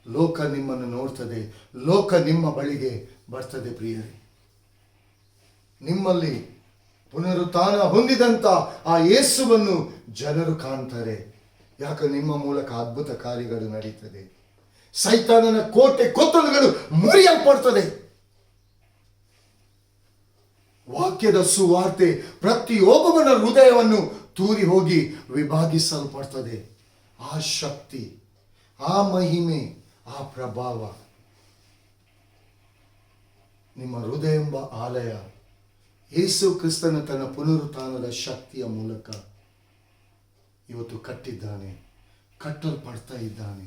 ಲೋಕ ನಿಮ್ಮನ್ನು ನೋಡ್ತದೆ, ಲೋಕ ನಿಮ್ಮ ಬಳಿಗೆ ಬರ್ತದೆ. ಪ್ರಿಯರೇ, ನಿಮ್ಮಲ್ಲಿ ಪುನರುತ್ಥಾನ ಹೊಂದಿದಂತ ಆ ಯೇಸುವನ್ನು ಜನರು ಕಾಣ್ತಾರೆ. ಯಾಕೆ? ನಿಮ್ಮ ಮೂಲಕ ಅದ್ಭುತ ಕಾರ್ಯಗಳು ನಡೀತದೆ. ಸೈತಾನನ ಕೋಟೆ ಕೊತ್ತಲುಗಳು ಮುರಿಯಲ್ಪಡ್ತದೆ. ವಾಕ್ಯದ ಸುವಾರ್ತೆ ಪ್ರತಿಯೊಬ್ಬನ ಹೃದಯವನ್ನು ತೂರಿ ಹೋಗಿ ವಿಭಾಗಿಸಲ್ಪಡ್ತದೆ. ಆ ಶಕ್ತಿ, ಆ ಮಹಿಮೆ, ಆ ಪ್ರಭಾವ ನಿಮ್ಮ ಹೃದಯ ಎಂಬ ಆಲಯ ಯೇಸು ಕ್ರಿಸ್ತನ ತನ್ನ ಪುನರುತ್ಥಾನದ ಶಕ್ತಿಯ ಮೂಲಕ ಇವತ್ತು ಕಟ್ಟಿದ್ದಾನೆ, ಕಟ್ಟಲ್ಪಡ್ತಾ ಇದ್ದಾನೆ.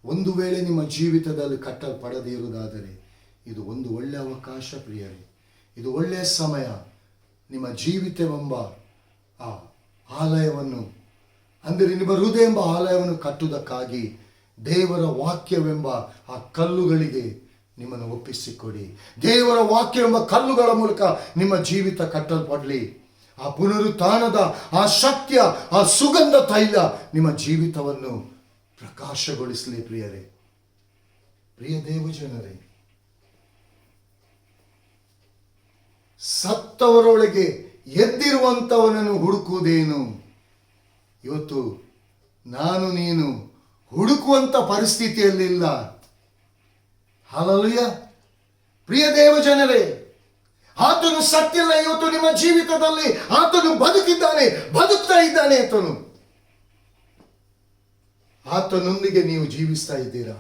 ಒಂದು ವೇಳೆ ನಿಮ್ಮ ಜೀವಿತದಲ್ಲಿ ಕಟ್ಟಲ್ಪಡದೇ ಇರುವುದಾದರೆ ಇದು ಒಂದು ಒಳ್ಳೆಯ ಅವಕಾಶ ಪ್ರಿಯರೇ. ಇದು ಒಳ್ಳೆಯ ಸಮಯ. ನಿಮ್ಮ ಜೀವಿತವೆಂಬ ಆ ಆಲಯವನ್ನು, ಅಂದರೆ ನಿಮ್ಮ ಹೃದಯ ಎಂಬ ಆಲಯವನ್ನು ಕಟ್ಟುವುದಕ್ಕಾಗಿ ದೇವರ ವಾಕ್ಯವೆಂಬ ಆ ಕಲ್ಲುಗಳಿಗೆ ನಿಮ್ಮನ್ನು ಒಪ್ಪಿಸಿಕೊಡಿ. ದೇವರ ವಾಕ್ಯವೆಂಬ ಕಲ್ಲುಗಳ ಮೂಲಕ ನಿಮ್ಮ ಜೀವಿತ ಕಟ್ಟಲ್ಪಡಲಿ. ಆ ಪುನರುತ್ಥಾನದ ಆ ಶಕ್ತಿಯ ಆ ಸುಗಂಧ ತೈಲ ನಿಮ್ಮ ಜೀವಿತವನ್ನು ಪ್ರಕಾಶಗೊಳಿಸಲಿ ಪ್ರಿಯರೇ. ಪ್ರಿಯ ದೇವಜನರೇ, ಸತ್ತವರೊಳಗೆ ಎದ್ದಿರುವಂಥವನನ್ನು ಹುಡುಕುವುದೇನು? ಇವತ್ತು ನಾನು ನೀನು ಹುಡುಕುವಂಥ ಪರಿಸ್ಥಿತಿಯಲ್ಲಿಲ್ಲ. ಹಲ್ಲೆಲೂಯಾ. ಪ್ರಿಯ ದೇವಜನರೇ, ಆತನು ಸತ್ತಿಲ್ಲ. ಇವತ್ತು ನಿಮ್ಮ ಜೀವಿತದಲ್ಲಿ ಆತನು ಬದುಕಿದ್ದಾನೆ, ಬದುಕ್ತಾ ಇದ್ದಾನೆ. ಆತನೊಂದಿಗೆ ನೀವು ಜೀವಿಸ್ತಾ ಇದ್ದೀರಾ?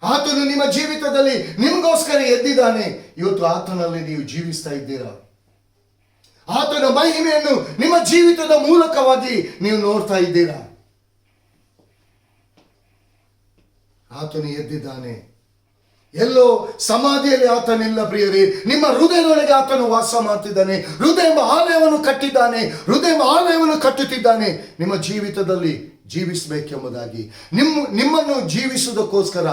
ಆತನು ನಿಮ್ಮ ಜೀವಿತದಲ್ಲಿ ನಿಮಗೋಸ್ಕರ ಎದ್ದಿದ್ದಾನೆ. ಇವತ್ತು ಆತನಲ್ಲಿ ನೀವು ಜೀವಿಸ್ತಾ ಇದ್ದೀರಾ? ಆತನ ಮಹಿಮೆಯನ್ನು ನಿಮ್ಮ ಜೀವಿತದ ಮೂಲಕವಾಗಿ ನೀವು ನೋಡ್ತಾ ಇದ್ದೀರಾ? ಆತನು ಎದ್ದಿದ್ದಾನೆ. ಎಲ್ಲೋ ಸಮಾಧಿಯಲ್ಲಿ ಆತನಿಲ್ಲ ಪ್ರಿಯರೇ. ನಿಮ್ಮ ಹೃದಯದೊಳಗೆ ಆತನು ವಾಸ ಮಾಡ್ತಿದ್ದಾನೆ. ಹೃದಯ ಎಂಬ ಆಲಯವನ್ನು ಕಟ್ಟಿದ್ದಾನೆ, ಹೃದಯ ಎಂಬ ಆಲಯವನ್ನು ಕಟ್ಟುತ್ತಿದ್ದಾನೆ. ನಿಮ್ಮ ಜೀವಿತದಲ್ಲಿ ಜೀವಿಸಬೇಕೆಂಬುದಾಗಿ, ನಿಮ್ಮನ್ನು ಜೀವಿಸುವುದಕ್ಕೋಸ್ಕರ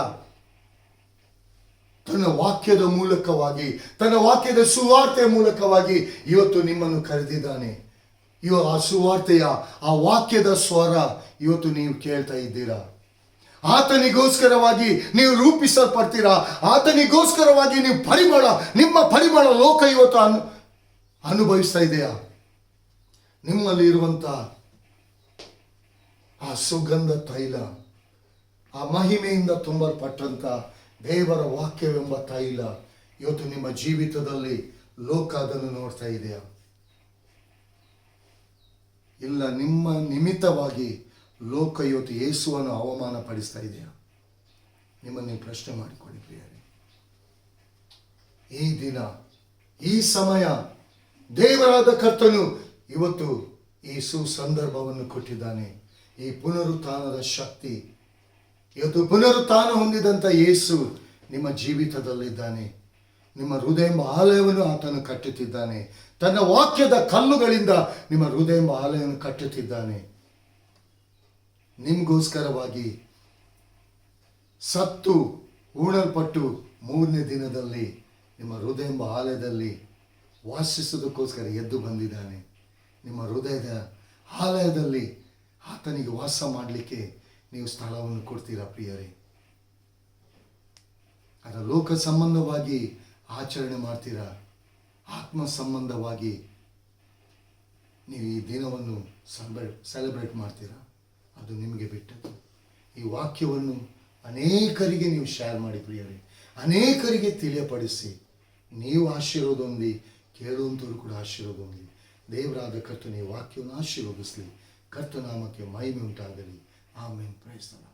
ತನ್ನ ವಾಕ್ಯದ ಮೂಲಕವಾಗಿ, ತನ್ನ ವಾಕ್ಯದ ಸುವಾರ್ತೆಯ ಮೂಲಕವಾಗಿ ಇವತ್ತು ನಿಮ್ಮನ್ನು ಕರೆದಿದ್ದಾನೆ. ಆ ಸುವಾರ್ತೆಯ ಆ ವಾಕ್ಯದ ಸ್ವರ ಇವತ್ತು ನೀವು ಕೇಳ್ತಾ ಇದ್ದೀರಾ. ಆತನಿಗೋಸ್ಕರವಾಗಿ ನೀವು ರೂಪಿಸಲ್ಪಡ್ತೀರಾ. ಆತನಿಗೋಸ್ಕರವಾಗಿ ನೀವು ನಿಮ್ಮ ಪರಿಮಳ ಲೋಕ ಇವತ್ತು ಅನುಭವಿಸ್ತಾ ಇದೆಯಾ? ನಿಮ್ಮಲ್ಲಿ ಇರುವಂತ ಆ ಸುಗಂಧ ತೈಲ, ಆ ಮಹಿಮೆಯಿಂದ ತುಂಬಲ್ಪಟ್ಟಂತ ದೇವರ ವಾಕ್ಯವೆಂಬ ತೈಲ ಇವತ್ತು ನಿಮ್ಮ ಜೀವಿತದಲ್ಲಿ ಲೋಕ ಅದನ್ನು ನೋಡ್ತಾ ಇದೆಯಾ? ಇಲ್ಲ, ನಿಮ್ಮ ನಿಮಿತ್ತವಾಗಿ ಲೋಕ ಇವತ್ತು ಯೇಸುವನ್ನು ಅವಮಾನ ಪಡಿಸ್ತಾ ಇದೆಯಾ? ನಿಮ್ಮನ್ನು ನೀವು ಪ್ರಶ್ನೆ ಮಾಡಿಕೊಳ್ಳಿ ಪ್ರಿಯರೇ. ಈ ದಿನ, ಈ ಸಮಯ ದೇವರಾದ ಕರ್ತನು ಇವತ್ತು ಈ ಸುಸಂದರ್ಭವನ್ನು ಕೊಟ್ಟಿದ್ದಾನೆ. ಈ ಪುನರುತ್ಥಾನದ ಶಕ್ತಿ ಇವತ್ತು ಪುನರುತ್ಥಾನ ಹೊಂದಿದಂಥ ಯೇಸು ನಿಮ್ಮ ಜೀವಿತದಲ್ಲಿದ್ದಾನೆ. ನಿಮ್ಮ ಹೃದಯ ಎಂಬ ಆಲಯವನ್ನು ಆತನು ಕಟ್ಟುತ್ತಿದ್ದಾನೆ. ತನ್ನ ವಾಕ್ಯದ ಕಲ್ಲುಗಳಿಂದ ನಿಮ್ಮ ಹೃದಯ ಎಂಬ ಆಲಯವನ್ನು ಕಟ್ಟುತ್ತಿದ್ದಾನೆ. ನಿಮಗೋಸ್ಕರವಾಗಿ ಸತ್ತು ಹೂಣಲ್ಪಟ್ಟು 3ನೇ ದಿನದಲ್ಲಿ ನಿಮ್ಮ ಹೃದಯ ಎಂಬ ಆಲಯದಲ್ಲಿ ವಾಸಿಸುವುದಕ್ಕೋಸ್ಕರ ಎದ್ದು ಬಂದಿದ್ದಾನೆ. ನಿಮ್ಮ ಹೃದಯದ ಆಲಯದಲ್ಲಿ ಆತನಿಗೆ ವಾಸ ಮಾಡಲಿಕ್ಕೆ ನೀವು ಸ್ಥಳವನ್ನು ಕೊಡ್ತೀರಾ ಪ್ರಿಯರೇ? ಅದರ ಲೋಕ ಸಂಬಂಧವಾಗಿ ಆಚರಣೆ ಮಾಡ್ತೀರಾ? ಆತ್ಮ ಸಂಬಂಧವಾಗಿ ನೀವು ಈ ದಿನವನ್ನು ಸೆಲೆಬ್ರೇಟ್ ಮಾಡ್ತೀರಾ? ಅದು ನಿಮಗೆ ಬಿಟ್ಟದ್ದು. ಈ ವಾಕ್ಯವನ್ನು ಅನೇಕರಿಗೆ ನೀವು ಶೇರ್ ಮಾಡಿ ಪ್ರಿಯರೇ. ಅನೇಕರಿಗೆ ತಿಳಿಯಪಡಿಸಿ. ನೀವು ಆಶೀರ್ವಾದ ಹೊಂದಿ, ಕೇಳುವಂಥವ್ರು ಕೂಡ ಆಶೀರ್ವಾದ ಹೊಂದಿ. ದೇವರಾದ ಕರ್ತನು ಈ ವಾಕ್ಯವನ್ನು ಆಶೀರ್ವದಿಸಲಿ. ಕರ್ತನಾಮಕ್ಕೆ ಮಹಿಮೆ ಉಂಟಾಗಲಿ. ಆಮೆನ್. Praise the lord.